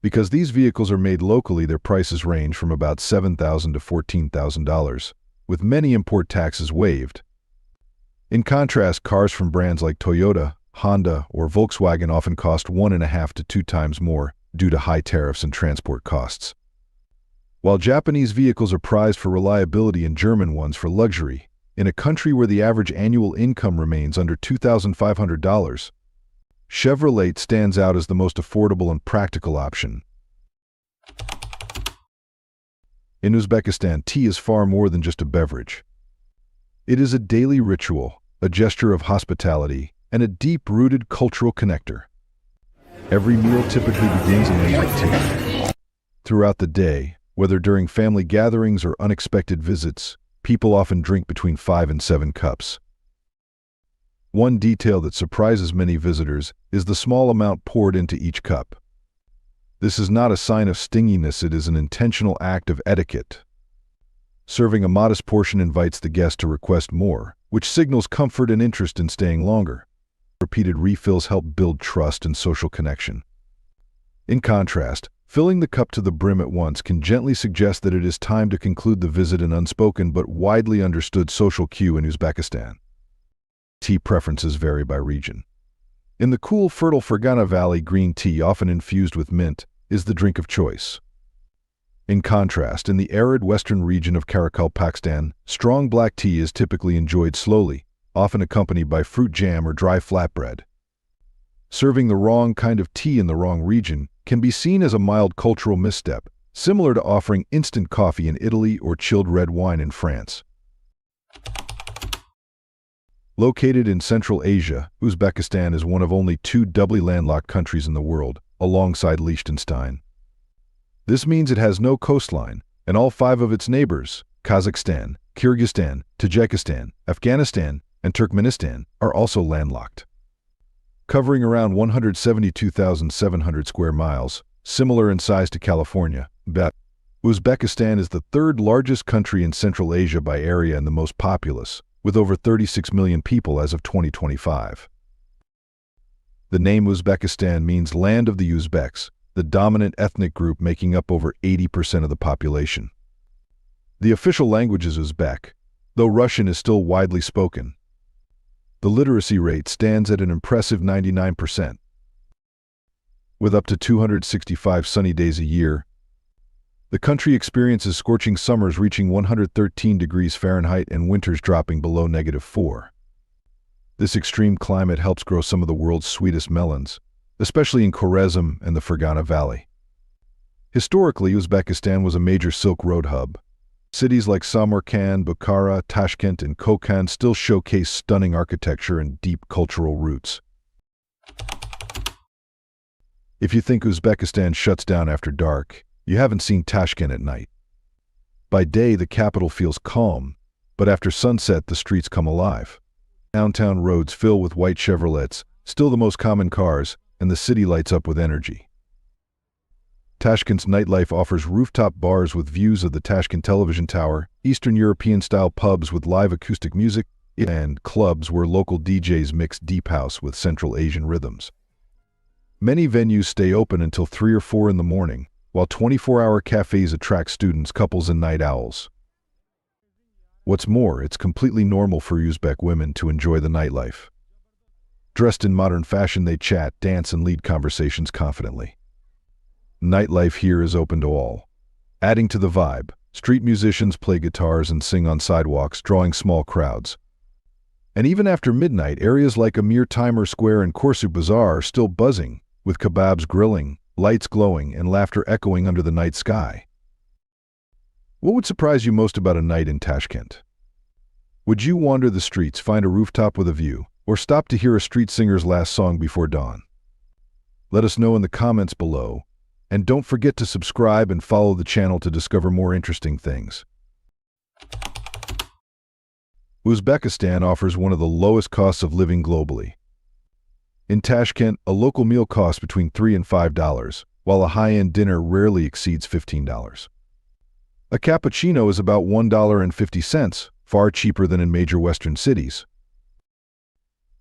Because these vehicles are made locally, their prices range from about $7,000 to $14,000, with many import taxes waived. In contrast, cars from brands like Toyota, Honda, or Volkswagen often cost 1.5 to 2 times more due to high tariffs and transport costs. While Japanese vehicles are prized for reliability and German ones for luxury, in a country where the average annual income remains under $2,500, Chevrolet stands out as the most affordable and practical option. In Uzbekistan, tea is far more than just a beverage. It is a daily ritual, a gesture of hospitality, and a deep-rooted cultural connector. Every meal typically begins and ends with tea. Throughout the day, whether during family gatherings or unexpected visits, people often drink between 5 and 7 cups. One detail that surprises many visitors is the small amount poured into each cup. This is not a sign of stinginess, it is an intentional act of etiquette. Serving a modest portion invites the guest to request more, which signals comfort and interest in staying longer. Repeated refills help build trust and social connection. In contrast, filling the cup to the brim at once can gently suggest that it is time to conclude the visit, an unspoken but widely understood social cue in Uzbekistan. Tea preferences vary by region. In the cool, fertile Fergana Valley, green tea, often infused with mint, is the drink of choice. In contrast, in the arid western region of Karakul, Pakistan, strong black tea is typically enjoyed slowly, often accompanied by fruit jam or dry flatbread. Serving the wrong kind of tea in the wrong region can be seen as a mild cultural misstep, similar to offering instant coffee in Italy or chilled red wine in France. Located in Central Asia, Uzbekistan is one of only 2 doubly landlocked countries in the world, alongside Liechtenstein. This means it has no coastline, and all 5 of its neighbors, Kazakhstan, Kyrgyzstan, Tajikistan, Afghanistan, and Turkmenistan, are also landlocked. Covering around 172,700 square miles, similar in size to California, Uzbekistan is the 3rd largest country in Central Asia by area and the most populous, with over 36 million people as of 2025. The name Uzbekistan means land of the Uzbeks, the dominant ethnic group making up over 80% of the population. The official language is Uzbek, though Russian is still widely spoken. The literacy rate stands at an impressive 99%. With up to 265 sunny days a year, the country experiences scorching summers reaching 113 degrees Fahrenheit and winters dropping below -4. This extreme climate helps grow some of the world's sweetest melons, especially in Khwarezm and the Fergana Valley. Historically, Uzbekistan was a major Silk Road hub. Cities like Samarkand, Bukhara, Tashkent, and Kokand still showcase stunning architecture and deep cultural roots. If you think Uzbekistan shuts down after dark, you haven't seen Tashkent at night. By day, the capital feels calm, but after sunset, the streets come alive. Downtown roads fill with white Chevrolets, still the most common cars, and the city lights up with energy. Tashkent's nightlife offers rooftop bars with views of the Tashkent television tower, Eastern European-style pubs with live acoustic music, and clubs where local DJs mix deep house with Central Asian rhythms. Many venues stay open until 3 or 4 in the morning, while 24-hour cafes attract students, couples, and night owls. What's more, it's completely normal for Uzbek women to enjoy the nightlife. Dressed in modern fashion, they chat, dance, and lead conversations confidently. Nightlife here is open to all. Adding to the vibe, street musicians play guitars and sing on sidewalks, drawing small crowds. And even after midnight, areas like Amir Timer Square and Korsu Bazaar are still buzzing, with kebabs grilling, lights glowing, and laughter echoing under the night sky. What would surprise you most about a night in Tashkent? Would you wander the streets, find a rooftop with a view, or stop to hear a street singer's last song before dawn? Let us know in the comments below, and don't forget to subscribe and follow the channel to discover more interesting things. Uzbekistan offers one of the lowest costs of living globally. In Tashkent, a local meal costs between $3 and $5, while a high-end dinner rarely exceeds $15. A cappuccino is about $1.50, far cheaper than in major Western cities.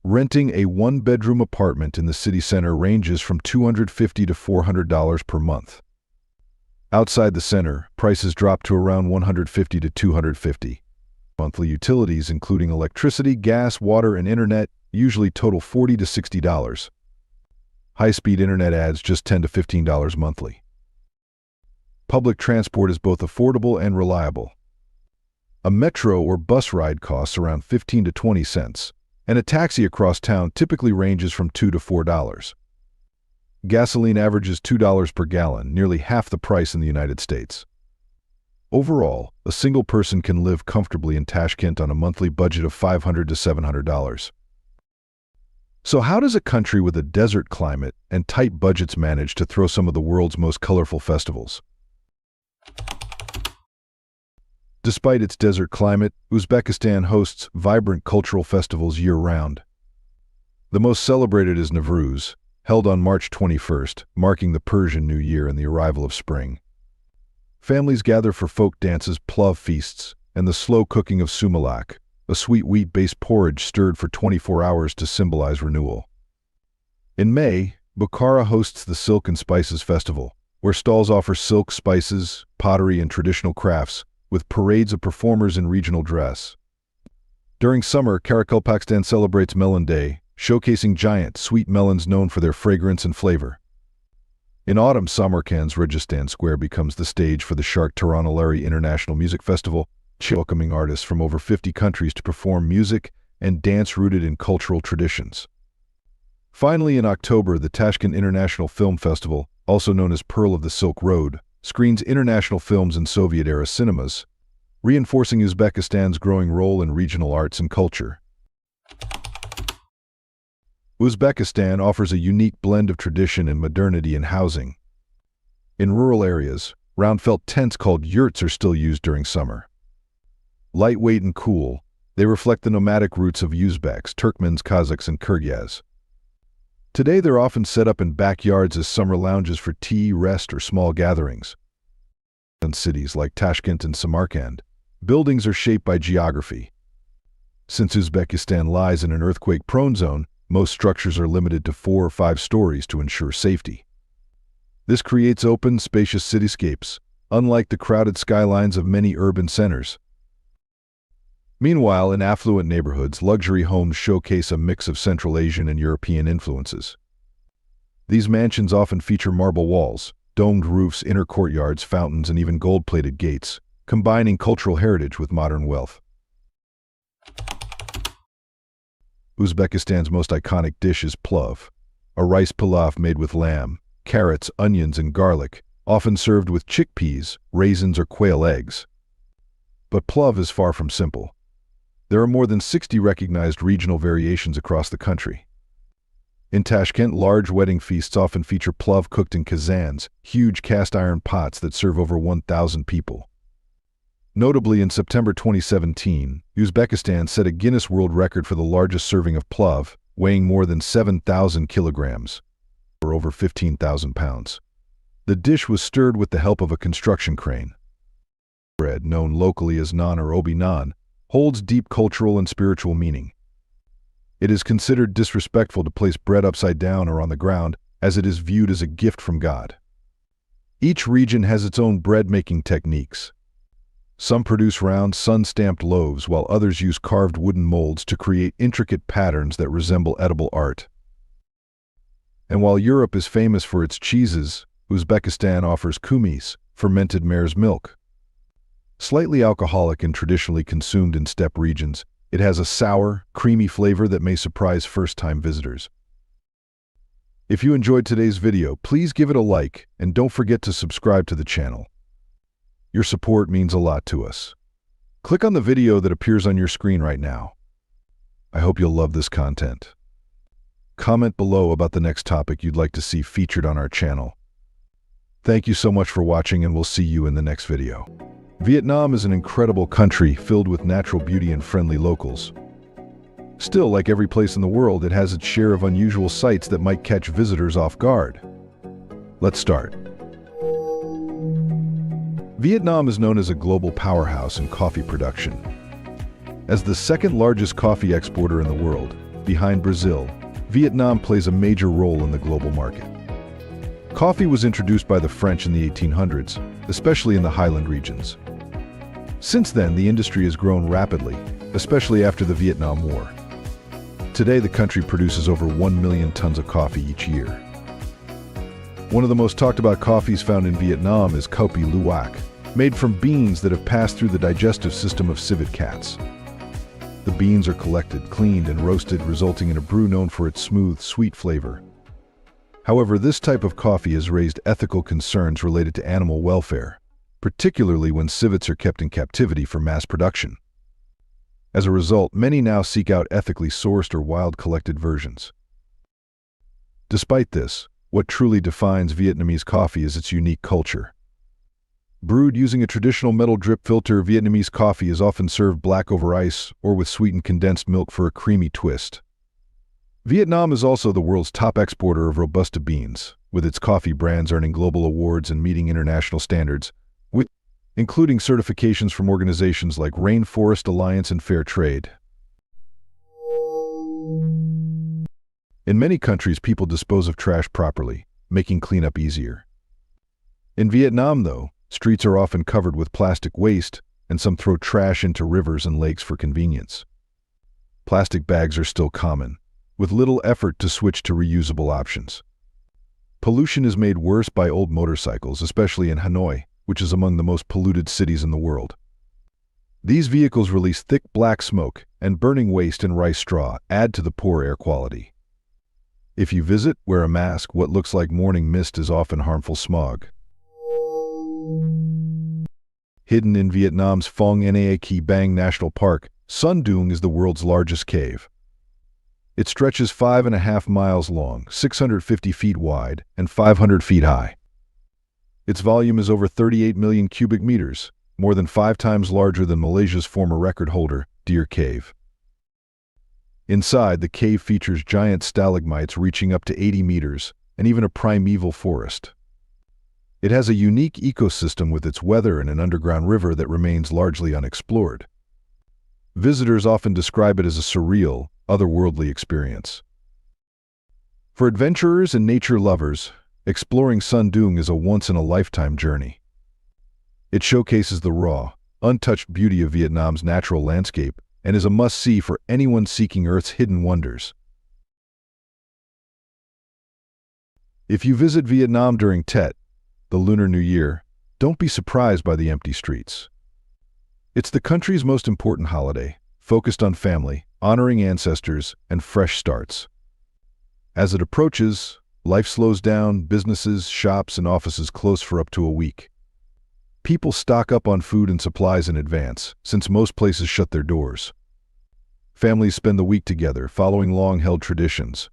Renting a 1-bedroom apartment in the city center ranges from $250 to $400 per month. Outside the center, prices drop to around $150 to $250. Monthly utilities, including electricity, gas, water, and internet, usually total $40 to $60. High-speed internet adds just $10 to $15 monthly. Public transport is both affordable and reliable. A metro or bus ride costs around 15 to 20 cents, and a taxi across town typically ranges from $2 to $4. Gasoline averages $2 per gallon, nearly half the price in the United States. Overall, a single person can live comfortably in Tashkent on a monthly budget of $500 to $700. So how does a country with a desert climate and tight budgets manage to throw some of the world's most colorful festivals? Despite its desert climate, Uzbekistan hosts vibrant cultural festivals year-round. The most celebrated is Nowruz, held on March 21st, marking the Persian New Year and the arrival of spring. Families gather for folk dances, plov feasts, and the slow cooking of sumalak, a sweet wheat-based porridge stirred for 24 hours to symbolize renewal. In May, Bukhara hosts the Silk and Spices Festival, where stalls offer silk, spices, pottery, and traditional crafts, with parades of performers in regional dress. During summer, Karakalpakstan celebrates Melon Day, showcasing giant, sweet melons known for their fragrance and flavor. In autumn, Samarkand's Rajasthan Square becomes the stage for the Shark Taranalari International Music Festival, welcoming artists from over 50 countries to perform music and dance rooted in cultural traditions. Finally, in October, the Tashkent International Film Festival, also known as Pearl of the Silk Road, screens international films in Soviet-era cinemas, reinforcing Uzbekistan's growing role in regional arts and culture. Uzbekistan offers a unique blend of tradition and modernity in housing. In rural areas, round-felt tents called yurts are still used during summer. Lightweight and cool, they reflect the nomadic roots of Uzbeks, Turkmens, Kazakhs, and Kyrgyz. Today they're often set up in backyards as summer lounges for tea, rest, or small gatherings. In cities like Tashkent and Samarkand, buildings are shaped by geography. Since Uzbekistan lies in an earthquake-prone zone, most structures are limited to 4 or 5 stories to ensure safety. This creates open, spacious cityscapes, unlike the crowded skylines of many urban centers. Meanwhile, in affluent neighborhoods, luxury homes showcase a mix of Central Asian and European influences. These mansions often feature marble walls, domed roofs, inner courtyards, fountains, and even gold-plated gates, combining cultural heritage with modern wealth. Uzbekistan's most iconic dish is plov, a rice pilaf made with lamb, carrots, onions, and garlic, often served with chickpeas, raisins, or quail eggs. But plov is far from simple. There are more than 60 recognized regional variations across the country. In Tashkent, large wedding feasts often feature plov cooked in kazans, huge cast-iron pots that serve over 1,000 people. Notably, in September 2017, Uzbekistan set a Guinness World Record for the largest serving of plov, weighing more than 7,000 kilograms, or over 15,000 pounds. The dish was stirred with the help of a construction crane. Bread, known locally as naan or obi naan, holds deep cultural and spiritual meaning. It is considered disrespectful to place bread upside down or on the ground, as it is viewed as a gift from God. Each region has its own bread-making techniques. Some produce round, sun-stamped loaves, while others use carved wooden molds to create intricate patterns that resemble edible art. And while Europe is famous for its cheeses, Uzbekistan offers kumis, fermented mare's milk. Slightly alcoholic and traditionally consumed in steppe regions, it has a sour, creamy flavor that may surprise first-time visitors. If you enjoyed today's video, please give it a like and don't forget to subscribe to the channel. Your support means a lot to us. Click on the video that appears on your screen right now. I hope you'll love this content. Comment below about the next topic you'd like to see featured on our channel. Thank you so much for watching, and we'll see you in the next video. Vietnam is an incredible country filled with natural beauty and friendly locals. Still, like every place in the world, it has its share of unusual sights that might catch visitors off guard. Let's start. Vietnam is known as a global powerhouse in coffee production. As the second largest coffee exporter in the world, behind Brazil, Vietnam plays a major role in the global market. Coffee was introduced by the French in the 1800s, especially in the highland regions. Since then, the industry has grown rapidly, especially after the Vietnam War. Today, the country produces over 1 million tons of coffee each year. One of the most talked about coffees found in Vietnam is Kopi Luwak, made from beans that have passed through the digestive system of civet cats. The beans are collected, cleaned, and roasted, resulting in a brew known for its smooth, sweet flavor. However, this type of coffee has raised ethical concerns related to animal welfare, particularly when civets are kept in captivity for mass production. As a result, many now seek out ethically sourced or wild-collected versions. Despite this, what truly defines Vietnamese coffee is its unique culture. Brewed using a traditional metal drip filter, Vietnamese coffee is often served black over ice or with sweetened condensed milk for a creamy twist. Vietnam is also the world's top exporter of Robusta beans, with its coffee brands earning global awards and meeting international standards, including certifications from organizations like Rainforest Alliance and Fair Trade. In many countries, people dispose of trash properly, making cleanup easier. In Vietnam, though, streets are often covered with plastic waste, and some throw trash into rivers and lakes for convenience. Plastic bags are still common, with little effort to switch to reusable options. Pollution is made worse by old motorcycles, especially in Hanoi, which is among the most polluted cities in the world. These vehicles release thick black smoke, and burning waste and rice straw add to the poor air quality. If you visit, wear a mask. What looks like morning mist is often harmful smog. Hidden in Vietnam's Phong Nha Ki Bang National Park, Sun Duong is the world's largest cave. It stretches 5.5 miles long, 650 feet wide, and 500 feet high. Its volume is over 38 million cubic meters, more than 5 times larger than Malaysia's former record holder, Deer Cave. Inside, the cave features giant stalagmites reaching up to 80 meters, and even a primeval forest. It has a unique ecosystem with its weather and an underground river that remains largely unexplored. Visitors often describe it as a surreal, otherworldly experience. For adventurers and nature lovers, exploring Sun Duong is a once-in-a-lifetime journey. It showcases the raw, untouched beauty of Vietnam's natural landscape and is a must-see for anyone seeking Earth's hidden wonders. If you visit Vietnam during Tet, the Lunar New Year, don't be surprised by the empty streets. It's the country's most important holiday, focused on family, honoring ancestors, and fresh starts. As it approaches, life slows down, businesses, shops, and offices close for up to a week. People stock up on food and supplies in advance, since most places shut their doors. Families spend the week together, following long-held traditions.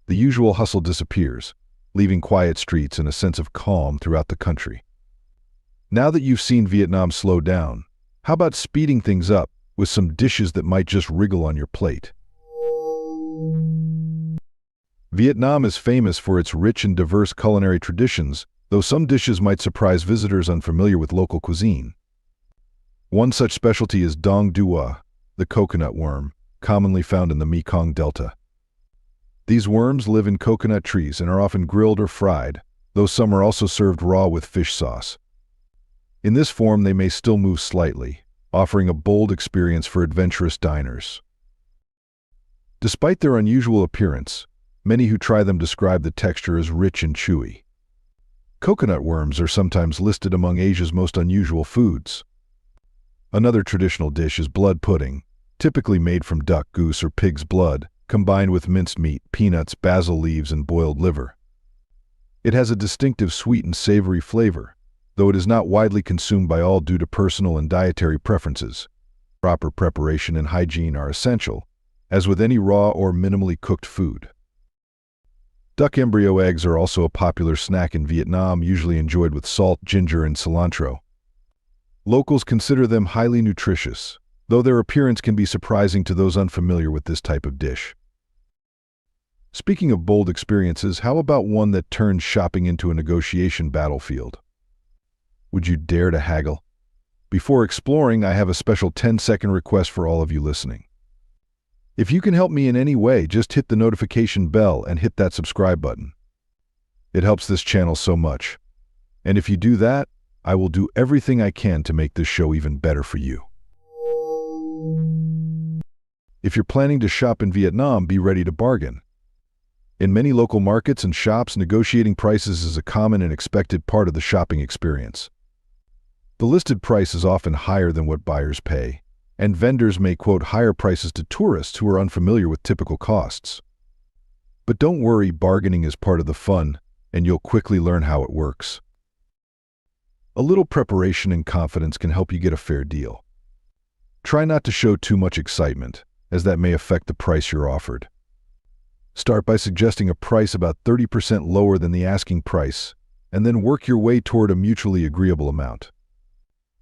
The usual hustle disappears, leaving quiet streets and a sense of calm throughout the country. Now that you've seen Vietnam slow down, how about speeding things up with some dishes that might just wriggle on your plate? Vietnam is famous for its rich and diverse culinary traditions, though some dishes might surprise visitors unfamiliar with local cuisine. One such specialty is dong dua, the coconut worm, commonly found in the Mekong Delta. These worms live in coconut trees and are often grilled or fried, though some are also served raw with fish sauce. In this form, they may still move slightly, offering a bold experience for adventurous diners. Despite their unusual appearance, many who try them describe the texture as rich and chewy. Coconut worms are sometimes listed among Asia's most unusual foods. Another traditional dish is blood pudding, typically made from duck, goose, or pig's blood, combined with minced meat, peanuts, basil leaves, and boiled liver. It has a distinctive sweet and savory flavor, though it is not widely consumed by all due to personal and dietary preferences. Proper preparation and hygiene are essential, as with any raw or minimally cooked food. Duck embryo eggs are also a popular snack in Vietnam, usually enjoyed with salt, ginger, and cilantro. Locals consider them highly nutritious, though their appearance can be surprising to those unfamiliar with this type of dish. Speaking of bold experiences, how about one that turns shopping into a negotiation battlefield? Would you dare to haggle? Before exploring, I have a special 10-second request for all of you listening. If you can help me in any way, just hit the notification bell and hit that subscribe button. It helps this channel so much. And if you do that, I will do everything I can to make this show even better for you. If you're planning to shop in Vietnam, be ready to bargain. In many local markets and shops, negotiating prices is a common and expected part of the shopping experience. The listed price is often higher than what buyers pay, and vendors may quote higher prices to tourists who are unfamiliar with typical costs. But don't worry, bargaining is part of the fun, and you'll quickly learn how it works. A little preparation and confidence can help you get a fair deal. Try not to show too much excitement, as that may affect the price you're offered. Start by suggesting a price about 30% lower than the asking price, and then work your way toward a mutually agreeable amount.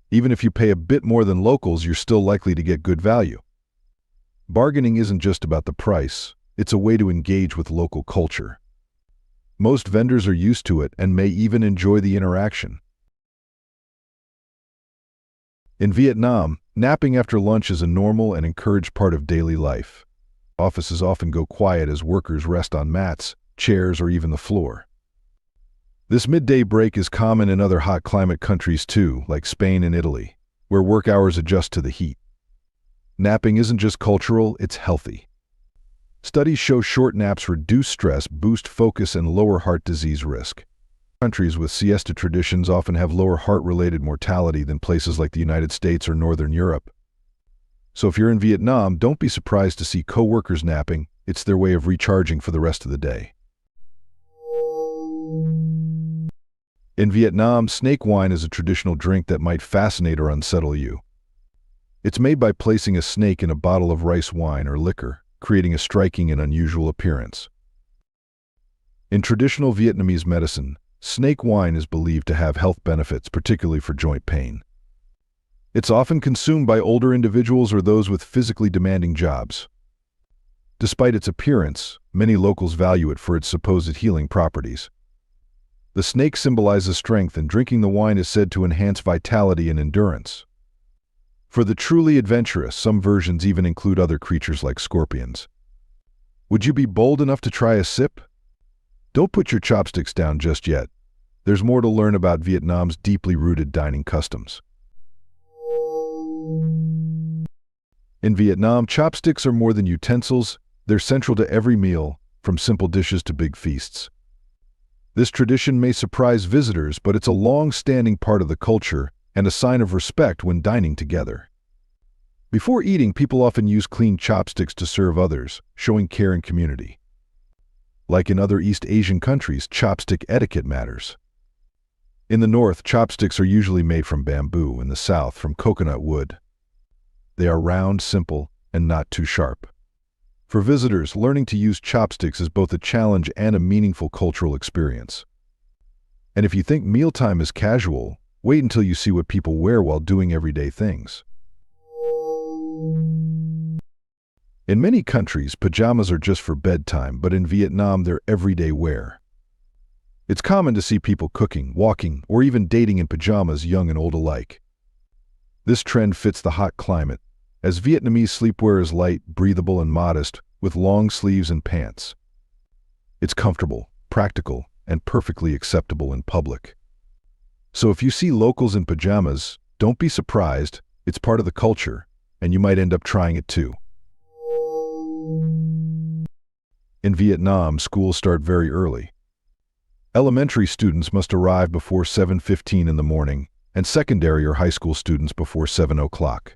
Even if you pay a bit more than locals, you're still likely to get good value. Bargaining isn't just about the price, it's a way to engage with local culture. Most vendors are used to it and may even enjoy the interaction. In Vietnam, napping after lunch is a normal and encouraged part of daily life. Offices often go quiet as workers rest on mats, chairs, or even the floor. This midday break is common in other hot climate countries too, like Spain and Italy, where work hours adjust to the heat. Napping isn't just cultural, it's healthy. Studies show short naps reduce stress, boost focus, and lower heart disease risk. Countries with siesta traditions often have lower heart-related mortality than places like the United States or Northern Europe. So if you're in Vietnam, don't be surprised to see coworkers napping. It's their way of recharging for the rest of the day. In Vietnam, snake wine is a traditional drink that might fascinate or unsettle you. It's made by placing a snake in a bottle of rice wine or liquor, creating a striking and unusual appearance. In traditional Vietnamese medicine, snake wine is believed to have health benefits, particularly for joint pain. It's often consumed by older individuals or those with physically demanding jobs. Despite its appearance, many locals value it for its supposed healing properties. The snake symbolizes strength, and drinking the wine is said to enhance vitality and endurance. For the truly adventurous, some versions even include other creatures like scorpions. Would you be bold enough to try a sip? Don't put your chopsticks down just yet. There's more to learn about Vietnam's deeply rooted dining customs. In Vietnam, chopsticks are more than utensils. They're central to every meal, from simple dishes to big feasts. This tradition may surprise visitors, but it's a long-standing part of the culture and a sign of respect when dining together. Before eating, people often use clean chopsticks to serve others, showing care and community. Like in other East Asian countries, chopstick etiquette matters. In the north, chopsticks are usually made from bamboo, in the south from coconut wood. They are round, simple, and not too sharp. For visitors, learning to use chopsticks is both a challenge and a meaningful cultural experience. And if you think mealtime is casual, wait until you see what people wear while doing everyday things. In many countries, pajamas are just for bedtime, but in Vietnam, they're everyday wear. It's common to see people cooking, walking, or even dating in pajamas, young and old alike. This trend fits the hot climate, as Vietnamese sleepwear is light, breathable, and modest, with long sleeves and pants. It's comfortable, practical, and perfectly acceptable in public. So if you see locals in pajamas, don't be surprised. It's part of the culture, and you might end up trying it too. In Vietnam, schools start very early. Elementary students must arrive before 7:15 in the morning, and secondary or high school students before 7 o'clock.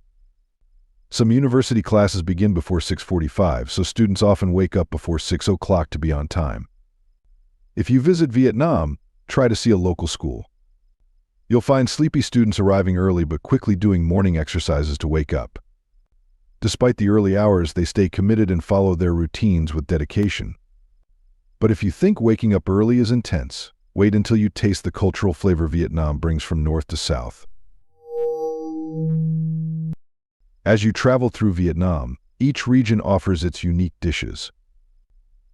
Some university classes begin before 6:45, so students often wake up before 6 o'clock to be on time. If you visit Vietnam, try to see a local school. You'll find sleepy students arriving early but quickly doing morning exercises to wake up. Despite the early hours, they stay committed and follow their routines with dedication. But if you think waking up early is intense, wait until you taste the cultural flavor Vietnam brings from north to south. As you travel through Vietnam, each region offers its unique dishes.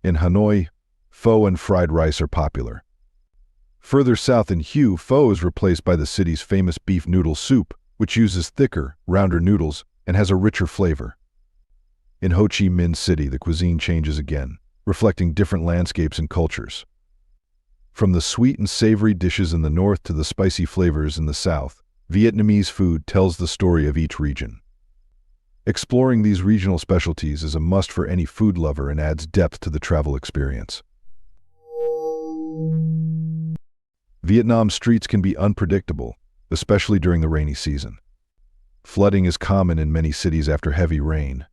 In Hanoi, pho and fried rice are popular. Further south in Hue, pho is replaced by the city's famous beef noodle soup, which uses thicker, rounder noodles and has a richer flavor. In Ho Chi Minh City, the cuisine changes again, reflecting different landscapes and cultures. From the sweet and savory dishes in the north to the spicy flavors in the south, Vietnamese food tells the story of each region. Exploring these regional specialties is a must for any food lover and adds depth to the travel experience. Vietnam streets can be unpredictable, especially during the rainy season. Flooding is common in many cities after heavy rain,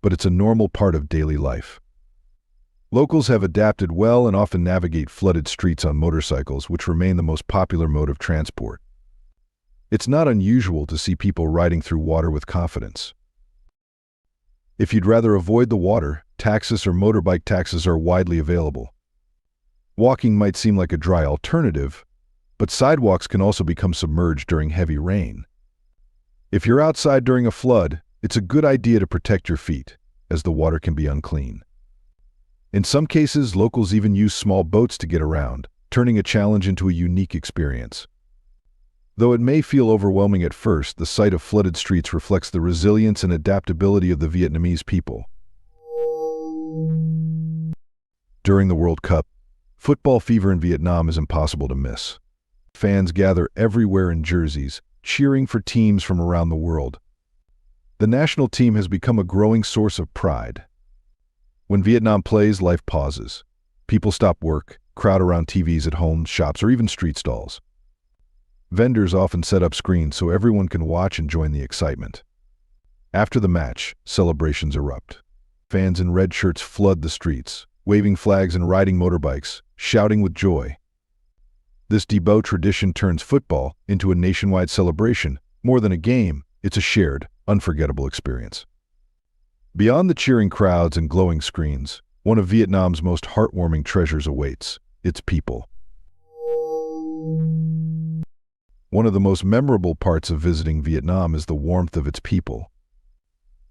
but it's a normal part of daily life. Locals have adapted well and often navigate flooded streets on motorcycles, which remain the most popular mode of transport. It's not unusual to see people riding through water with confidence. If you'd rather avoid the water, taxis or motorbike taxis are widely available. Walking might seem like a dry alternative, but sidewalks can also become submerged during heavy rain. If you're outside during a flood, it's a good idea to protect your feet, as the water can be unclean. In some cases, locals even use small boats to get around, turning a challenge into a unique experience. Though it may feel overwhelming at first, the sight of flooded streets reflects the resilience and adaptability of the Vietnamese people. During the World Cup, football fever in Vietnam is impossible to miss. Fans gather everywhere in jerseys, cheering for teams from around the world. The national team has become a growing source of pride. When Vietnam plays, life pauses. People stop work, crowd around TVs at homes, shops, or even street stalls. Vendors often set up screens so everyone can watch and join the excitement. After the match, celebrations erupt. Fans in red shirts flood the streets, waving flags and riding motorbikes, shouting with joy. This Debo tradition turns football into a nationwide celebration. More than a game, it's a shared, unforgettable experience. Beyond the cheering crowds and glowing screens, one of Vietnam's most heartwarming treasures awaits: its people. One of the most memorable parts of visiting Vietnam is the warmth of its people.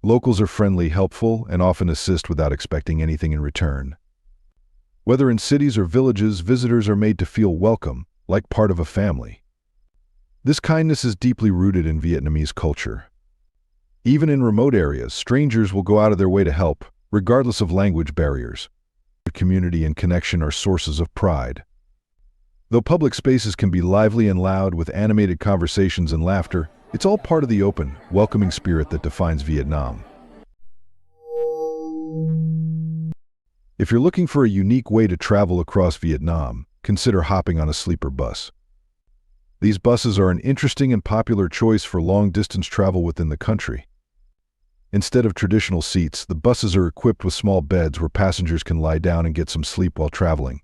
Locals are friendly, helpful, and often assist without expecting anything in return. Whether in cities or villages, visitors are made to feel welcome, like part of a family. This kindness is deeply rooted in Vietnamese culture. Even in remote areas, strangers will go out of their way to help, regardless of language barriers. Community and connection are sources of pride. Though public spaces can be lively and loud with animated conversations and laughter, it's all part of the open, welcoming spirit that defines Vietnam. If you're looking for a unique way to travel across Vietnam, consider hopping on a sleeper bus. These buses are an interesting and popular choice for long-distance travel within the country. Instead of traditional seats, the buses are equipped with small beds where passengers can lie down and get some sleep while traveling.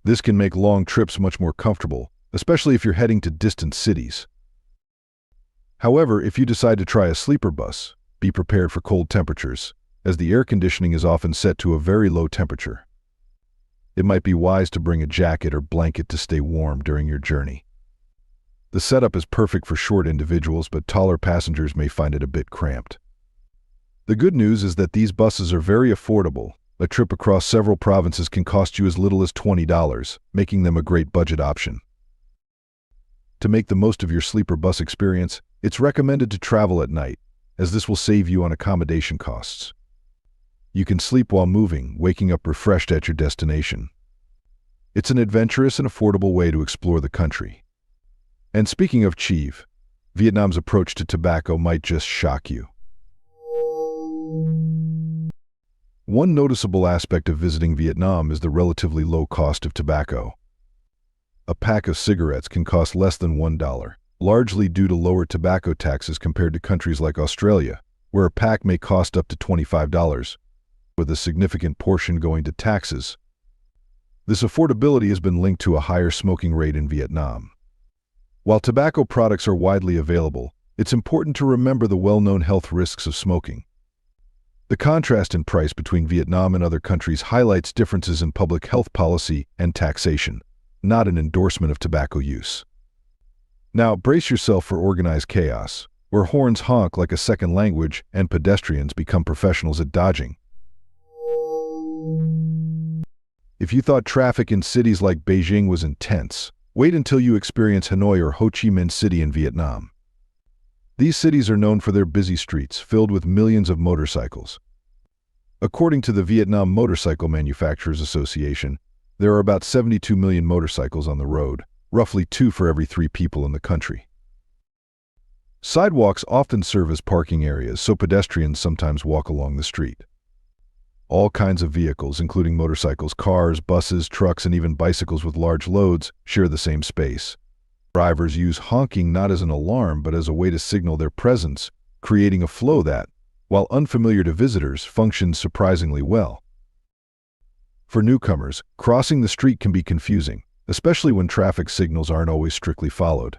This can make long trips much more comfortable, especially if you're heading to distant cities. However, if you decide to try a sleeper bus, be prepared for cold temperatures, as the air conditioning is often set to a very low temperature. It might be wise to bring a jacket or blanket to stay warm during your journey. The setup is perfect for short individuals, but taller passengers may find it a bit cramped. The good news is that these buses are very affordable. A trip across several provinces can cost you as little as $20, making them a great budget option. To make the most of your sleeper bus experience, it's recommended to travel at night, as this will save you on accommodation costs. You can sleep while moving, waking up refreshed at your destination. It's an adventurous and affordable way to explore the country. And speaking of chiv, Vietnam's approach to tobacco might just shock you. One noticeable aspect of visiting Vietnam is the relatively low cost of tobacco. A pack of cigarettes can cost less than $1, largely due to lower tobacco taxes compared to countries like Australia, where a pack may cost up to $25, with a significant portion going to taxes. This affordability has been linked to a higher smoking rate in Vietnam. While tobacco products are widely available, it's important to remember the well-known health risks of smoking. The contrast in price between Vietnam and other countries highlights differences in public health policy and taxation, not an endorsement of tobacco use. Now, brace yourself for organized chaos, where horns honk like a second language and pedestrians become professionals at dodging. If you thought traffic in cities like Beijing was intense, wait until you experience Hanoi or Ho Chi Minh City in Vietnam. These cities are known for their busy streets, filled with millions of motorcycles. According to the Vietnam Motorcycle Manufacturers Association, there are about 72 million motorcycles on the road, roughly 2 for every 3 people in the country. Sidewalks often serve as parking areas, so pedestrians sometimes walk along the street. All kinds of vehicles, including motorcycles, cars, buses, trucks, and even bicycles with large loads, share the same space. Drivers use honking not as an alarm but as a way to signal their presence, creating a flow that, while unfamiliar to visitors, functions surprisingly well. For newcomers, crossing the street can be confusing, especially when traffic signals aren't always strictly followed.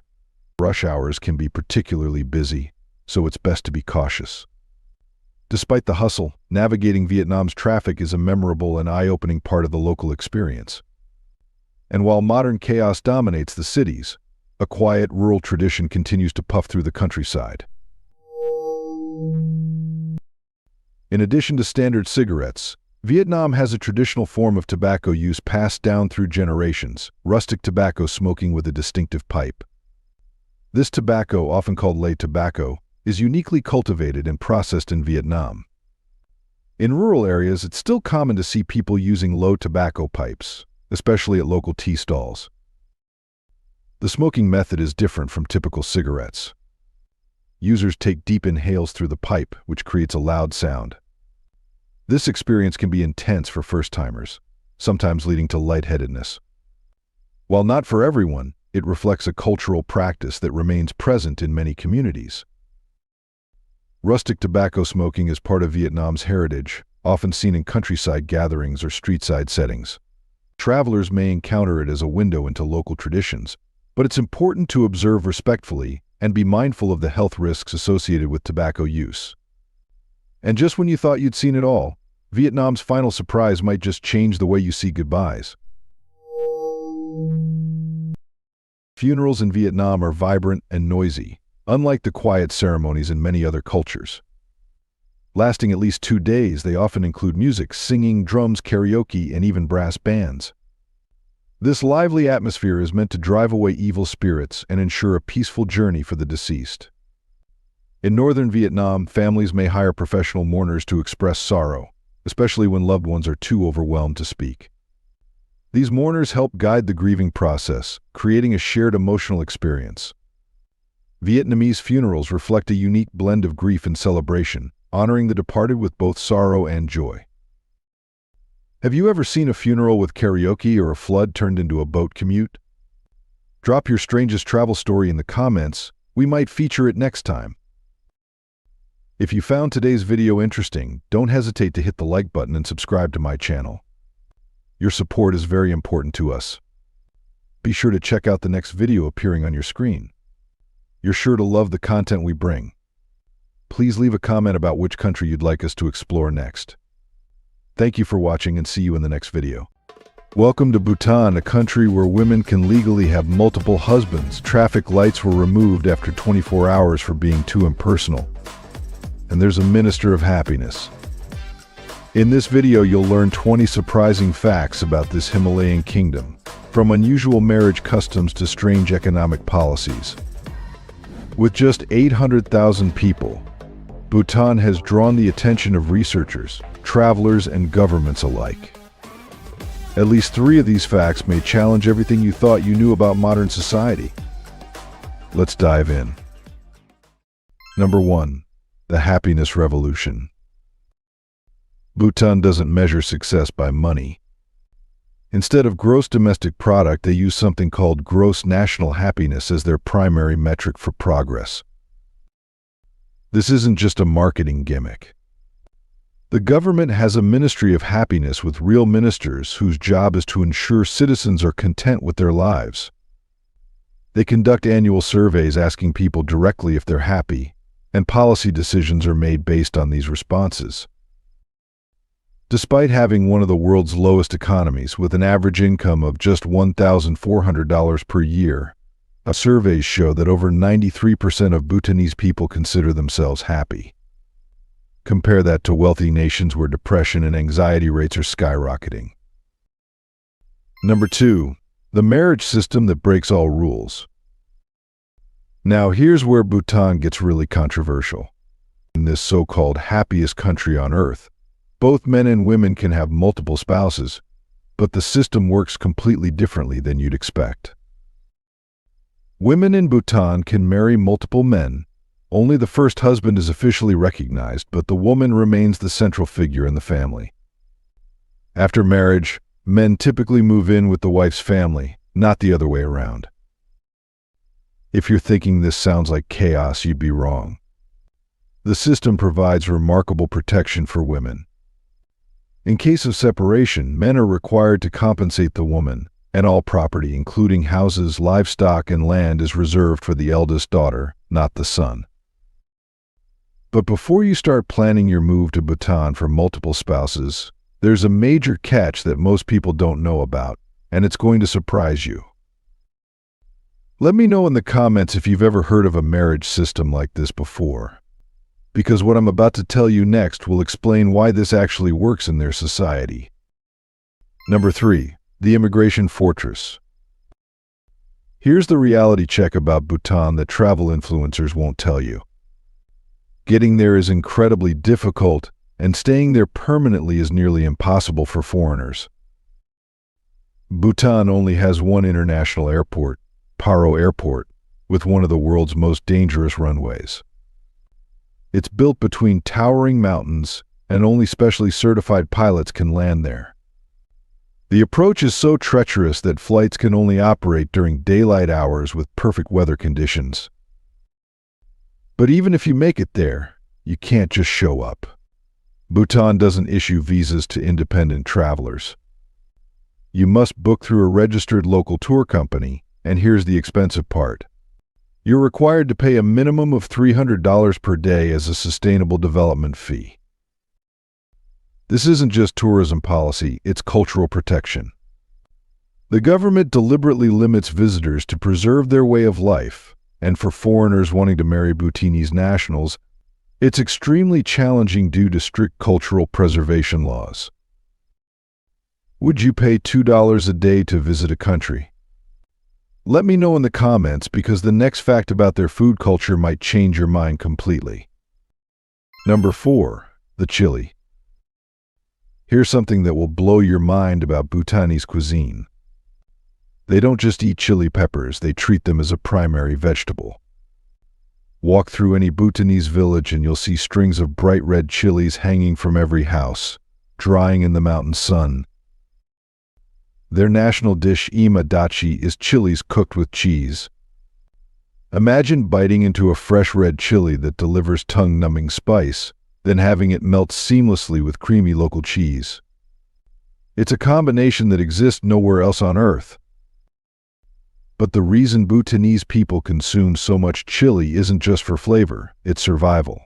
Rush hours can be particularly busy, so it's best to be cautious. Despite the hustle, navigating Vietnam's traffic is a memorable and eye-opening part of the local experience. And while modern chaos dominates the cities, a quiet, rural tradition continues to puff through the countryside. In addition to standard cigarettes, Vietnam has a traditional form of tobacco use passed down through generations, rustic tobacco smoking with a distinctive pipe. This tobacco, often called Lada tobacco, is uniquely cultivated and processed in Vietnam. In rural areas, it's still common to see people using low tobacco pipes, especially at local tea stalls. The smoking method is different from typical cigarettes. Users take deep inhales through the pipe, which creates a loud sound. This experience can be intense for first-timers, sometimes leading to lightheadedness. While not for everyone, it reflects a cultural practice that remains present in many communities. Rustic tobacco smoking is part of Vietnam's heritage, often seen in countryside gatherings or street-side settings. Travelers may encounter it as a window into local traditions, but it's important to observe respectfully and be mindful of the health risks associated with tobacco use. And just when you thought you'd seen it all, Vietnam's final surprise might just change the way you see goodbyes. Funerals in Vietnam are vibrant and noisy, unlike the quiet ceremonies in many other cultures. Lasting at least 2 days, they often include music, singing, drums, karaoke, and even brass bands. This lively atmosphere is meant to drive away evil spirits and ensure a peaceful journey for the deceased. In northern Vietnam, families may hire professional mourners to express sorrow, especially when loved ones are too overwhelmed to speak. These mourners help guide the grieving process, creating a shared emotional experience. Vietnamese funerals reflect a unique blend of grief and celebration, honoring the departed with both sorrow and joy. Have you ever seen a funeral with karaoke or a flood turned into a boat commute? Drop your strangest travel story in the comments. We might feature it next time. If you found today's video interesting, don't hesitate to hit the like button and subscribe to my channel. Your support is very important to us. Be sure to check out the next video appearing on your screen. You're sure to love the content we bring. Please leave a comment about which country you'd like us to explore next. Thank you for watching and see you in the next video. Welcome to Bhutan, a country where women can legally have multiple husbands. Traffic lights were removed after 24 hours for being too impersonal. And there's a Minister of Happiness. In this video, you'll learn 20 surprising facts about this Himalayan kingdom, from unusual marriage customs to strange economic policies. With just 800,000 people, Bhutan has drawn the attention of researchers, travelers, and governments alike. At least 3 of these facts may challenge everything you thought you knew about modern society. Let's dive in. Number 1. The Happiness Revolution. Bhutan doesn't measure success by money. Instead of gross domestic product, they use something called gross national happiness as their primary metric for progress. This isn't just a marketing gimmick. The government has a Ministry of Happiness with real ministers whose job is to ensure citizens are content with their lives. They conduct annual surveys asking people directly if they're happy, and policy decisions are made based on these responses. Despite having one of the world's lowest economies with an average income of just $1,400 per year, surveys show that over 93% of Bhutanese people consider themselves happy. Compare that to wealthy nations where depression and anxiety rates are skyrocketing. Number 2. The marriage system that breaks all rules. Now here's where Bhutan gets really controversial. In this so-called happiest country on earth, both men and women can have multiple spouses, but the system works completely differently than you'd expect. Women in Bhutan can marry multiple men. Only the first husband is officially recognized, but the woman remains the central figure in the family. After marriage, men typically move in with the wife's family, not the other way around. If you're thinking this sounds like chaos, you'd be wrong. The system provides remarkable protection for women. In case of separation, men are required to compensate the woman, and all property, including houses, livestock, and land, is reserved for the eldest daughter, not the son. But before you start planning your move to Bhutan for multiple spouses, there's a major catch that most people don't know about, and it's going to surprise you. Let me know in the comments if you've ever heard of a marriage system like this before. because what I'm about to tell you next will explain why this actually works in their society. Number 3. The Immigration Fortress. Here's the reality check about Bhutan that travel influencers won't tell you. Getting there is incredibly difficult, and staying there permanently is nearly impossible for foreigners. Bhutan only has one international airport, Paro Airport, with one of the world's most dangerous runways. It's built between towering mountains, and only specially certified pilots can land there. The approach is so treacherous that flights can only operate during daylight hours with perfect weather conditions. But even if you make it there, you can't just show up. Bhutan doesn't issue visas to independent travelers. You must book through a registered local tour company, and here's the expensive part. You're required to pay a minimum of $300 per day as a sustainable development fee. This isn't just tourism policy, it's cultural protection. The government deliberately limits visitors to preserve their way of life, and for foreigners wanting to marry Bhutanese nationals, it's extremely challenging due to strict cultural preservation laws. Would you pay $2 a day to visit a country? Let me know in the comments, because the next fact about their food culture might change your mind completely. Number 4. The chili. Here's something that will blow your mind about Bhutanese cuisine. They don't just eat chili peppers, they treat them as a primary vegetable. Walk through any Bhutanese village and you'll see strings of bright red chilies hanging from every house, drying in the mountain sun. Their national dish, ima dachi, is chilies cooked with cheese. Imagine biting into a fresh red chili that delivers tongue-numbing spice, then having it melt seamlessly with creamy local cheese. It's a combination that exists nowhere else on Earth. But the reason Bhutanese people consume so much chili isn't just for flavor, it's survival.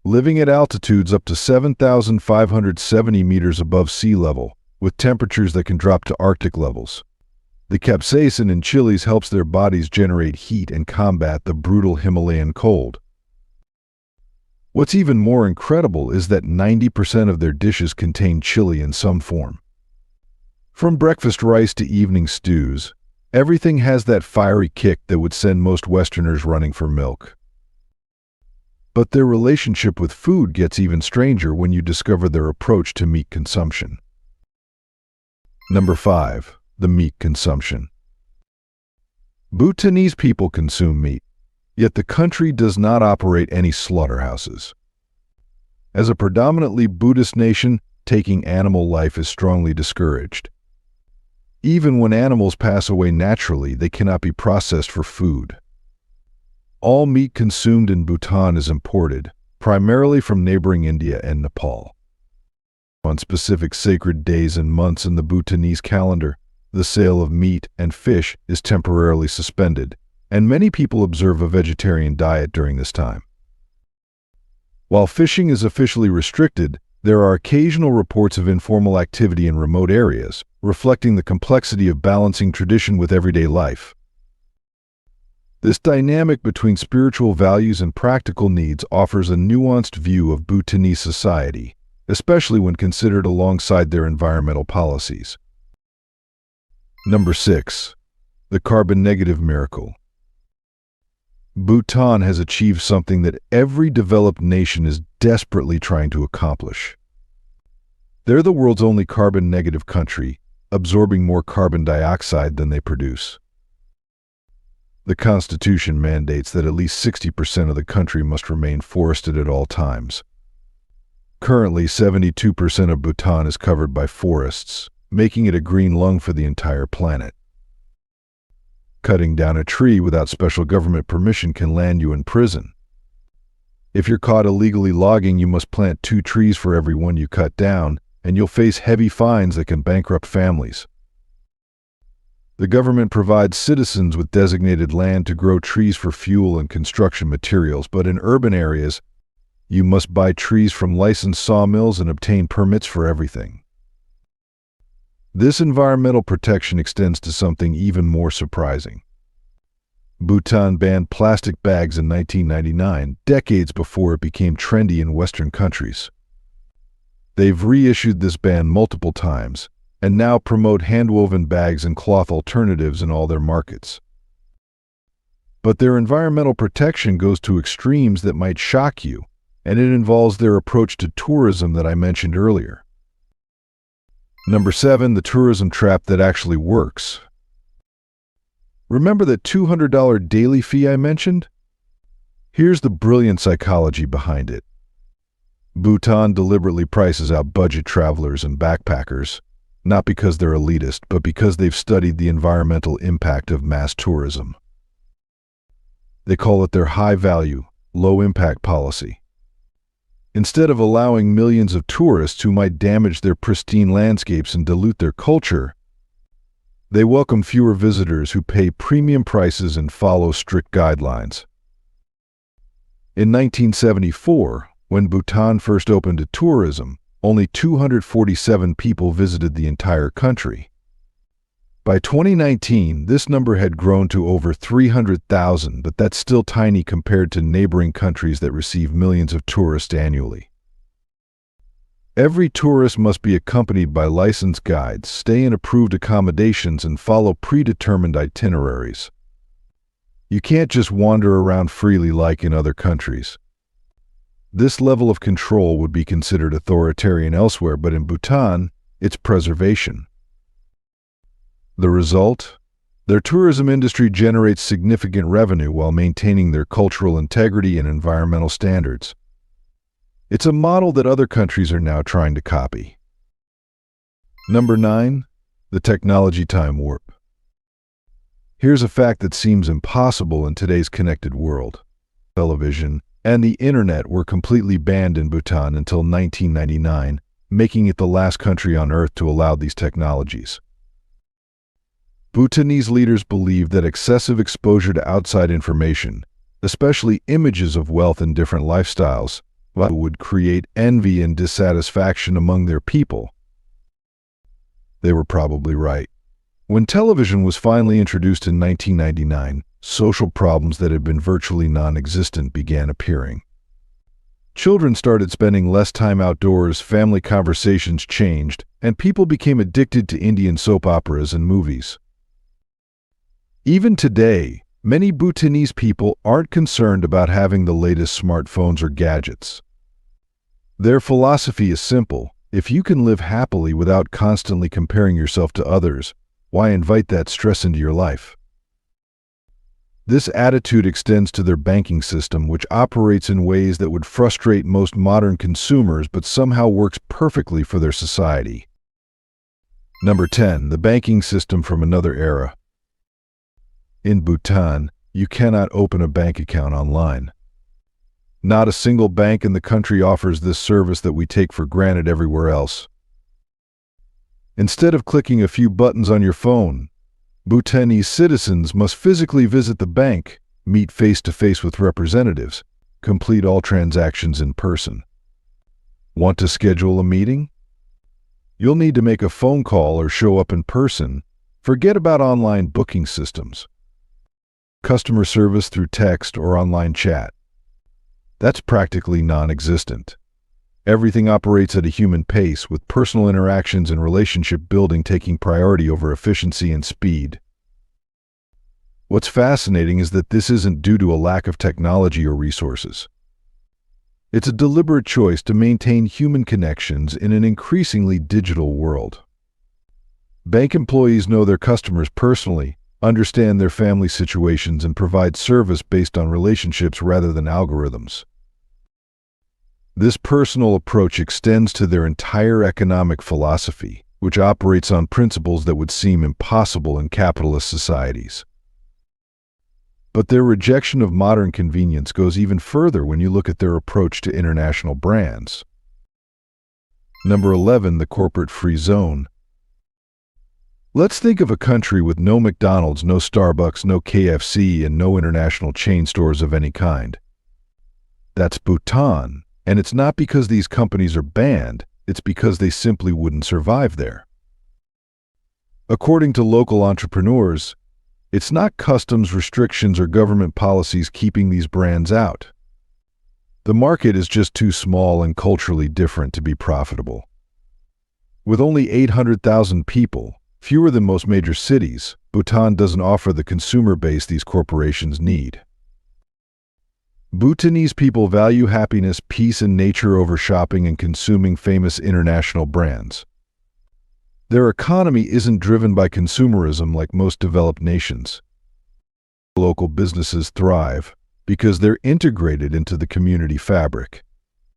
Living at altitudes up to 7,570 meters above sea level, with temperatures that can drop to Arctic levels, the capsaicin in chilies helps their bodies generate heat and combat the brutal Himalayan cold. What's even more incredible is that 90% of their dishes contain chili in some form. From breakfast rice to evening stews, everything has that fiery kick that would send most Westerners running for milk. But their relationship with food gets even stranger when you discover their approach to meat consumption. Number 5. The meat consumption. Bhutanese people consume meat, yet the country does not operate any slaughterhouses. As a predominantly Buddhist nation, taking animal life is strongly discouraged. Even when animals pass away naturally, they cannot be processed for food. All meat consumed in Bhutan is imported, primarily from neighboring India and Nepal. On specific sacred days and months in the Bhutanese calendar, the sale of meat and fish is temporarily suspended, and many people observe a vegetarian diet during this time. While fishing is officially restricted, there are occasional reports of informal activity in remote areas, reflecting the complexity of balancing tradition with everyday life. This dynamic between spiritual values and practical needs offers a nuanced view of Bhutanese society, especially when considered alongside their environmental policies. Number 6. The carbon-negative miracle. Bhutan has achieved something that every developed nation is desperately trying to accomplish. They're the world's only carbon-negative country, absorbing more carbon dioxide than they produce. The Constitution mandates that at least 60% of the country must remain forested at all times. Currently, 72% of Bhutan is covered by forests, making it a green lung for the entire planet. Cutting down a tree without special government permission can land you in prison. If you're caught illegally logging, you must plant 2 trees for every one you cut down, and you'll face heavy fines that can bankrupt families. The government provides citizens with designated land to grow trees for fuel and construction materials, but in urban areas, you must buy trees from licensed sawmills and obtain permits for everything. This environmental protection extends to something even more surprising. Bhutan banned plastic bags in 1999, decades before it became trendy in Western countries. They've reissued this ban multiple times, and now promote hand-woven bags and cloth alternatives in all their markets. But their environmental protection goes to extremes that might shock you, and it involves their approach to tourism that I mentioned earlier. Number 7, the tourism trap that actually works. Remember that $200 daily fee I mentioned? Here's the brilliant psychology behind it. Bhutan deliberately prices out budget travelers and backpackers, not because they're elitist, but because they've studied the environmental impact of mass tourism. They call it their high-value, low-impact policy. Instead of allowing millions of tourists who might damage their pristine landscapes and dilute their culture, they welcome fewer visitors who pay premium prices and follow strict guidelines. In 1974, when Bhutan first opened to tourism, only 247 people visited the entire country. By 2019, this number had grown to over 300,000, but that's still tiny compared to neighboring countries that receive millions of tourists annually. Every tourist must be accompanied by licensed guides, stay in approved accommodations, and follow predetermined itineraries. You can't just wander around freely like in other countries. This level of control would be considered authoritarian elsewhere, but in Bhutan, it's preservation. The result? Their tourism industry generates significant revenue while maintaining their cultural integrity and environmental standards. It's a model that other countries are now trying to copy. Number 9, the technology time warp. Here's a fact that seems impossible in today's connected world. Television and the internet were completely banned in Bhutan until 1999, making it the last country on earth to allow these technologies. Bhutanese leaders believe that excessive exposure to outside information, especially images of wealth and different lifestyles, would create envy and dissatisfaction among their people. They were probably right. When television was finally introduced in 1999, social problems that had been virtually non-existent began appearing. Children started spending less time outdoors, family conversations changed, and people became addicted to Indian soap operas and movies. Even today, many Bhutanese people aren't concerned about having the latest smartphones or gadgets. Their philosophy is simple: if you can live happily without constantly comparing yourself to others, why invite that stress into your life? This attitude extends to their banking system, which operates in ways that would frustrate most modern consumers but somehow works perfectly for their society. Number 10, the banking system from another era. In Bhutan, you cannot open a bank account online. Not a single bank in the country offers this service that we take for granted everywhere else. Instead of clicking a few buttons on your phone, Bhutanese citizens must physically visit the bank, meet face-to-face with representatives, complete all transactions in person. Want to schedule a meeting? You'll need to make a phone call or show up in person. Forget about online booking systems. Customer service through text or online chat. That's practically non-existent. Everything operates at a human pace, with personal interactions and relationship building taking priority over efficiency and speed. What's fascinating is that this isn't due to a lack of technology or resources. It's a deliberate choice to maintain human connections in an increasingly digital world. Bank employees know their customers personally, understand their family situations, and provide service based on relationships rather than algorithms. This personal approach extends to their entire economic philosophy, which operates on principles that would seem impossible in capitalist societies. But their rejection of modern convenience goes even further when you look at their approach to international brands. Number 11, the corporate-free zone. Let's think of a country with no McDonald's, no Starbucks, no KFC, and no international chain stores of any kind. That's Bhutan. And it's not because these companies are banned, it's because they simply wouldn't survive there. According to local entrepreneurs, It's not customs restrictions or government policies keeping these brands out. The market is just too small and culturally different to be profitable. With only 800,000 people, fewer than most major cities, Bhutan doesn't offer the consumer base these corporations need. Bhutanese people value happiness, peace, and nature over shopping and consuming famous international brands. Their economy isn't driven by consumerism like most developed nations. Local businesses thrive because they're integrated into the community fabric.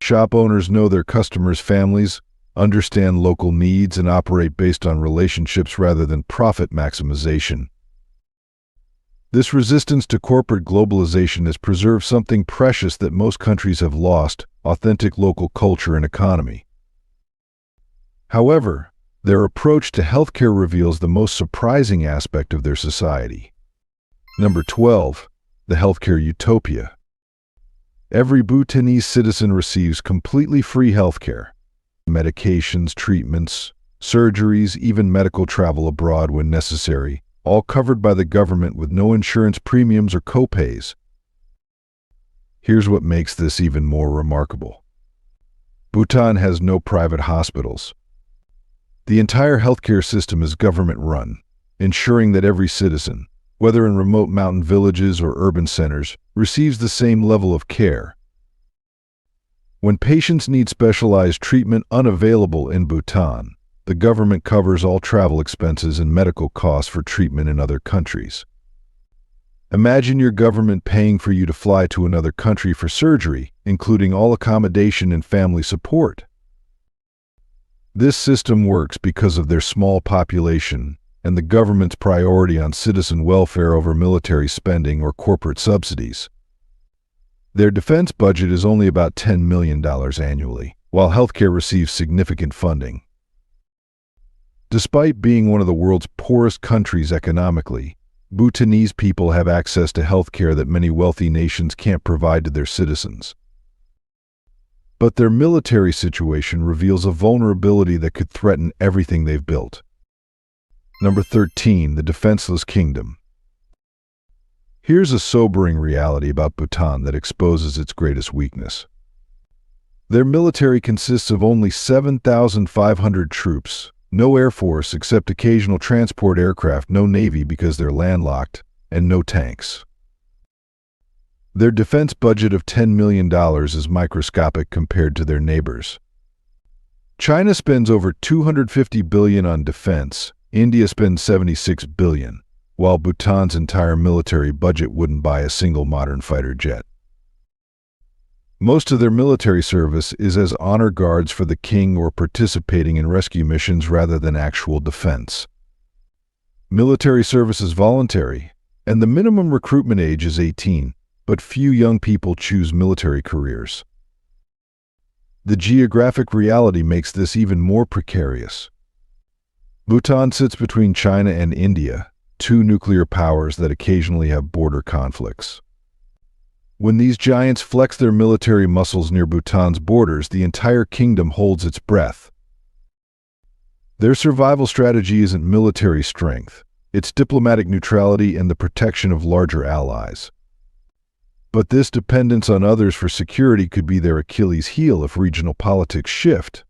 Shop owners know their customers' families, understand local needs, and operate based on relationships rather than profit maximization. This resistance to corporate globalization has preserved something precious that most countries have lost: authentic local culture and economy. However, their approach to healthcare reveals the most surprising aspect of their society. Number 12. The healthcare utopia. Every Bhutanese citizen receives completely free healthcare. Medications, treatments, surgeries, even medical travel abroad when necessary, all covered by the government with no insurance premiums or copays. Here's what makes this even more remarkable. Bhutan has no private hospitals. The entire healthcare system is government-run, ensuring that every citizen, whether in remote mountain villages or urban centers, receives the same level of care. When patients need specialized treatment unavailable in Bhutan, the government covers all travel expenses and medical costs for treatment in other countries. Imagine your government paying for you to fly to another country for surgery, including all accommodation and family support. This system works because of their small population and the government's priority on citizen welfare over military spending or corporate subsidies. Their defense budget is only about $10 million annually, while healthcare receives significant funding. Despite being one of the world's poorest countries economically, Bhutanese people have access to healthcare that many wealthy nations can't provide to their citizens. But their military situation reveals a vulnerability that could threaten everything they've built. Number 13. The defenseless kingdom. Here's a sobering reality about Bhutan that exposes its greatest weakness. Their military consists of only 7,500 troops, no air force except occasional transport aircraft, no navy because they're landlocked, and no tanks. Their defense budget of $10 million is microscopic compared to their neighbors. China spends over $250 billion on defense, India spends $76 billion, while Bhutan's entire military budget wouldn't buy a single modern fighter jet. Most of their military service is as honor guards for the king or participating in rescue missions rather than actual defense. Military service is voluntary, and the minimum recruitment age is 18, but few young people choose military careers. The geographic reality makes this even more precarious. Bhutan sits between China and India, two nuclear powers that occasionally have border conflicts. When these giants flex their military muscles near Bhutan's borders, the entire kingdom holds its breath. Their survival strategy isn't military strength, it's diplomatic neutrality and the protection of larger allies. But this dependence on others for security could be their Achilles heel if regional politics shift.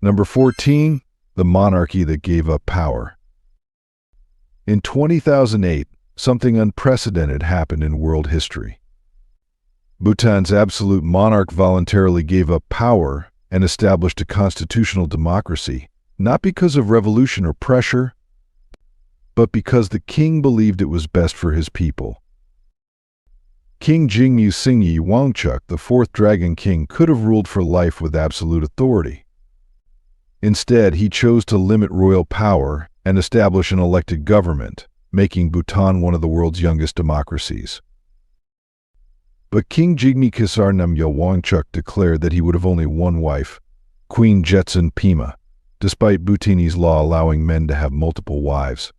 Number 14. The monarchy that gave up power. In 2008, something unprecedented happened in world history. Bhutan's absolute monarch voluntarily gave up power and established a constitutional democracy, not because of revolution or pressure, but because the king believed it was best for his people. King Jingmu Singye Wangchuck, the fourth Dragon King, could have ruled for life with absolute authority. Instead, he chose to limit royal power and establish an elected government, making Bhutan one of the world's youngest democracies. But King Jigme Khesar Namgyal Wangchuck declared that he would have only one wife, Queen Jetsun Pema, despite Bhutanese law allowing men to have multiple wives.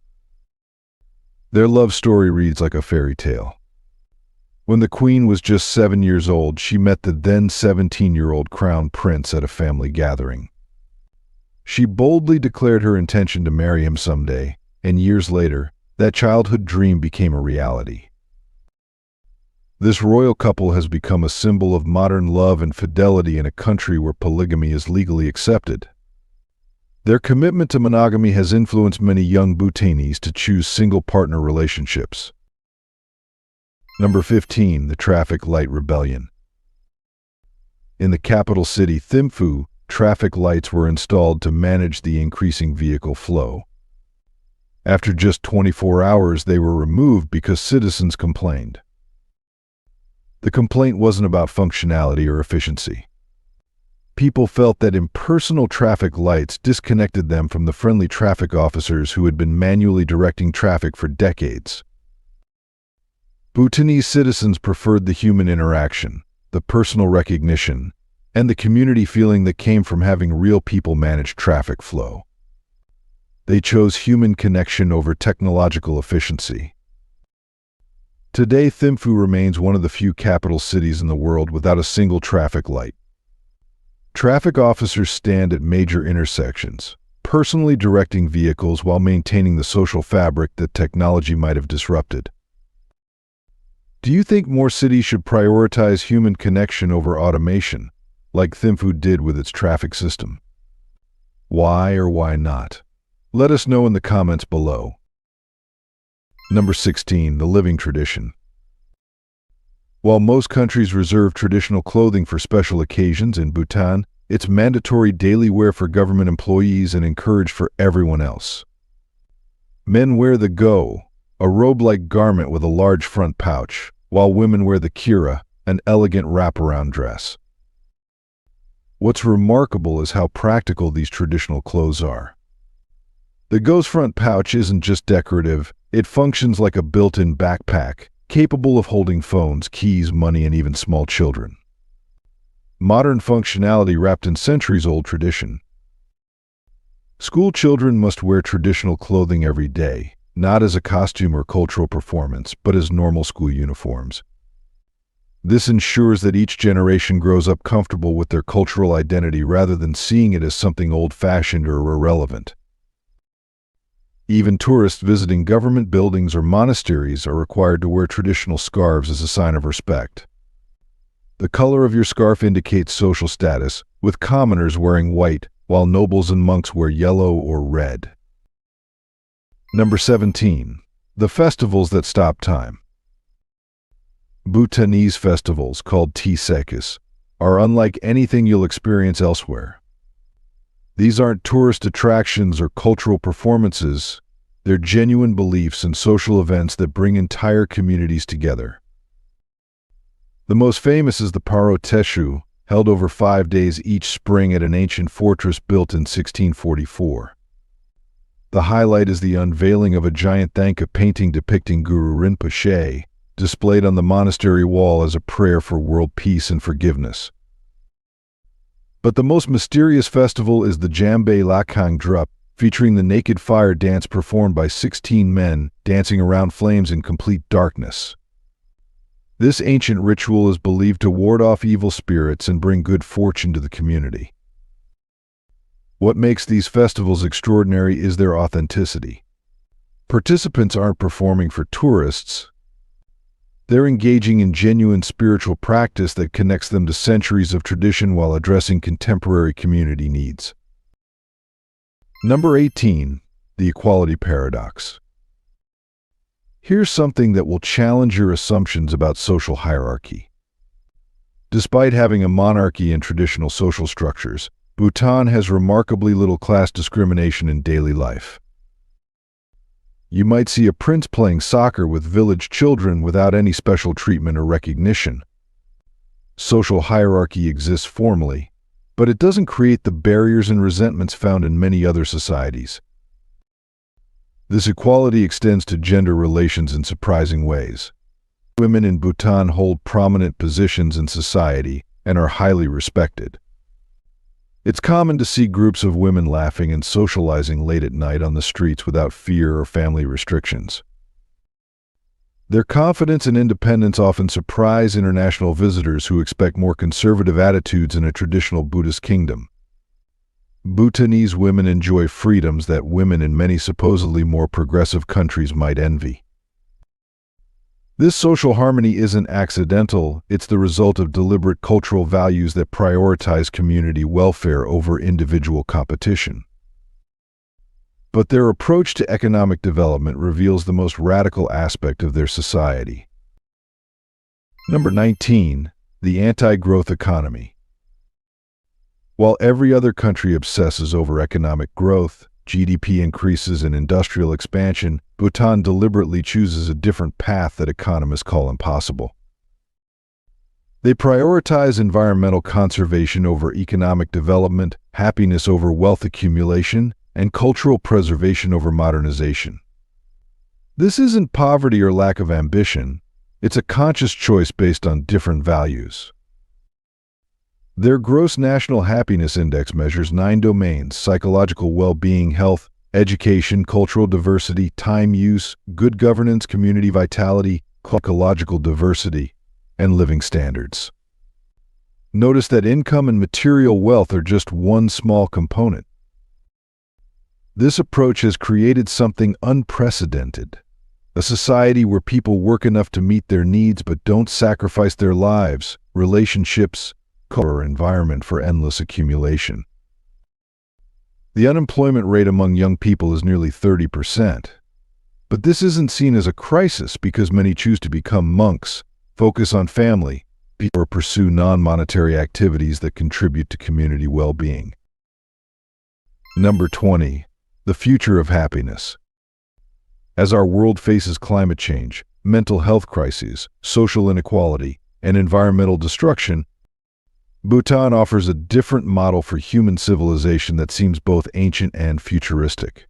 Their love story reads like a fairy tale. When the queen was just 7 years old, she met the then 17-year-old crown prince at a family gathering. She boldly declared her intention to marry him someday, and years later, That childhood dream became a reality. This royal couple has become a symbol of modern love and fidelity in a country where polygamy is legally accepted. Their commitment to monogamy has influenced many young Bhutanese to choose single-partner relationships. Number 15. The Traffic Light Rebellion. In the capital city, Thimphu, traffic lights were installed to manage the increasing vehicle flow. After just 24 hours, they were removed because citizens complained. The complaint wasn't about functionality or efficiency. People felt that impersonal traffic lights disconnected them from the friendly traffic officers who had been manually directing traffic for decades. Bhutanese citizens preferred the human interaction, the personal recognition, and the community feeling that came from having real people manage traffic flow. They chose human connection over technological efficiency. Today, Thimphu remains one of the few capital cities in the world without a single traffic light. Traffic officers stand at major intersections, personally directing vehicles while maintaining the social fabric that technology might have disrupted. Do you think more cities should prioritize human connection over automation, like Thimphu did with its traffic system? Why or why not? Let us know in the comments below. Number 16. The Living Tradition. While most countries reserve traditional clothing for special occasions, in Bhutan, it's mandatory daily wear for government employees and encouraged for everyone else. Men wear the go, a robe-like garment with a large front pouch, while women wear the kira, an elegant wraparound dress. What's remarkable is how practical these traditional clothes are. The go's front pouch isn't just decorative, it functions like a built-in backpack, capable of holding phones, keys, money, and even small children. Modern functionality wrapped in centuries-old tradition. School children must wear traditional clothing every day, not as a costume or cultural performance, but as normal school uniforms. This ensures that each generation grows up comfortable with their cultural identity rather than seeing it as something old-fashioned or irrelevant. Even tourists visiting government buildings or monasteries are required to wear traditional scarves as a sign of respect. The color of your scarf indicates social status, with commoners wearing white, while nobles and monks wear yellow or red. Number 17. The Festivals That Stop Time. Bhutanese festivals, called Tsekis, are unlike anything you'll experience elsewhere. These aren't tourist attractions or cultural performances, they're genuine beliefs and social events that bring entire communities together. The most famous is the Paro Teshu, held over 5 days each spring at an ancient fortress built in 1644. The highlight is the unveiling of a giant Thangka painting depicting Guru Rinpoche, displayed on the monastery wall as a prayer for world peace and forgiveness. But the most mysterious festival is the Jambe Lakang Drup, featuring the naked fire dance performed by 16 men dancing around flames in complete darkness. This ancient ritual is believed to ward off evil spirits and bring good fortune to the community. What makes these festivals extraordinary is their authenticity. Participants aren't performing for tourists. They're engaging in genuine spiritual practice that connects them to centuries of tradition while addressing contemporary community needs. Number 18. The Equality Paradox. Here's something that will challenge your assumptions about social hierarchy. Despite having a monarchy and traditional social structures, Bhutan has remarkably little class discrimination in daily life. You might see a prince playing soccer with village children without any special treatment or recognition. Social hierarchy exists formally, but it doesn't create the barriers and resentments found in many other societies. This equality extends to gender relations in surprising ways. Women in Bhutan hold prominent positions in society and are highly respected. It's common to see groups of women laughing and socializing late at night on the streets without fear or family restrictions. Their confidence and independence often surprise international visitors who expect more conservative attitudes in a traditional Buddhist kingdom. Bhutanese women enjoy freedoms that women in many supposedly more progressive countries might envy. This social harmony isn't accidental, it's the result of deliberate cultural values that prioritize community welfare over individual competition. But their approach to economic development reveals the most radical aspect of their society. Number 19. The anti-growth economy. While every other country obsesses over economic growth, GDP increases and industrial expansion, Bhutan deliberately chooses a different path that economists call impossible. They prioritize environmental conservation over economic development, happiness over wealth accumulation, and cultural preservation over modernization. This isn't poverty or lack of ambition, it's a conscious choice based on different values. Their Gross National Happiness Index measures 9 domains: psychological well-being, health, education, cultural diversity, time use, good governance, community vitality, ecological diversity, and living standards. Notice that income and material wealth are just one small component. This approach has created something unprecedented, a society where people work enough to meet their needs but don't sacrifice their lives, relationships, or environment for endless accumulation. The unemployment rate among young people is nearly 30%. But this isn't seen as a crisis because many choose to become monks, focus on family, or pursue non-monetary activities that contribute to community well-being. Number 20. The future of happiness. As our world faces climate change, mental health crises, social inequality, and environmental destruction, Bhutan offers a different model for human civilization that seems both ancient and futuristic.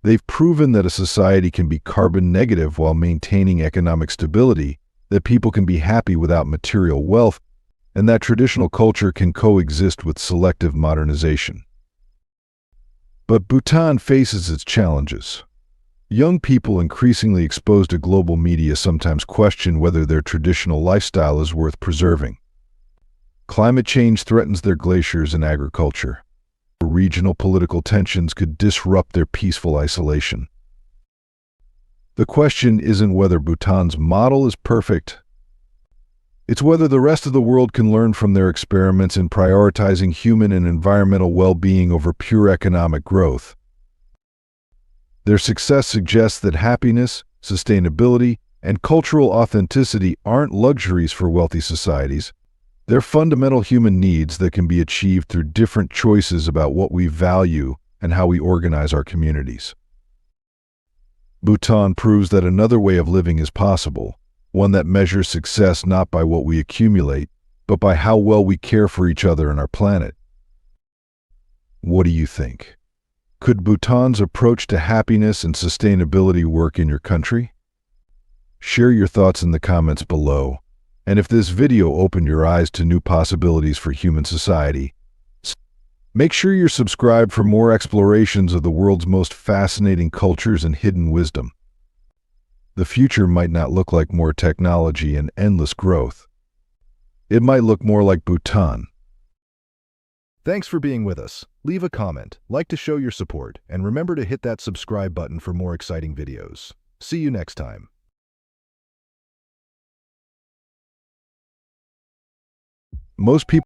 They've proven that a society can be carbon negative while maintaining economic stability, that people can be happy without material wealth, and that traditional culture can coexist with selective modernization. But Bhutan faces its challenges. Young people increasingly exposed to global media sometimes question whether their traditional lifestyle is worth preserving. Climate change threatens their glaciers and agriculture. Regional political tensions could disrupt their peaceful isolation. The question isn't whether Bhutan's model is perfect. It's whether the rest of the world can learn from their experiments in prioritizing human and environmental well-being over pure economic growth. Their success suggests that happiness, sustainability, and cultural authenticity aren't luxuries for wealthy societies. They're fundamental human needs that can be achieved through different choices about what we value and how we organize our communities. Bhutan proves that another way of living is possible, one that measures success not by what we accumulate, but by how well we care for each other and our planet. What do you think? Could Bhutan's approach to happiness and sustainability work in your country? Share your thoughts in the comments below. And if this video opened your eyes to new possibilities for human society, make sure you're subscribed for more explorations of the world's most fascinating cultures and hidden wisdom. The future might not look like more technology and endless growth. It might look more like Bhutan. Thanks for being with us. Leave a comment, like to show your support, and remember to hit that subscribe button for more exciting videos. See you next time. Most people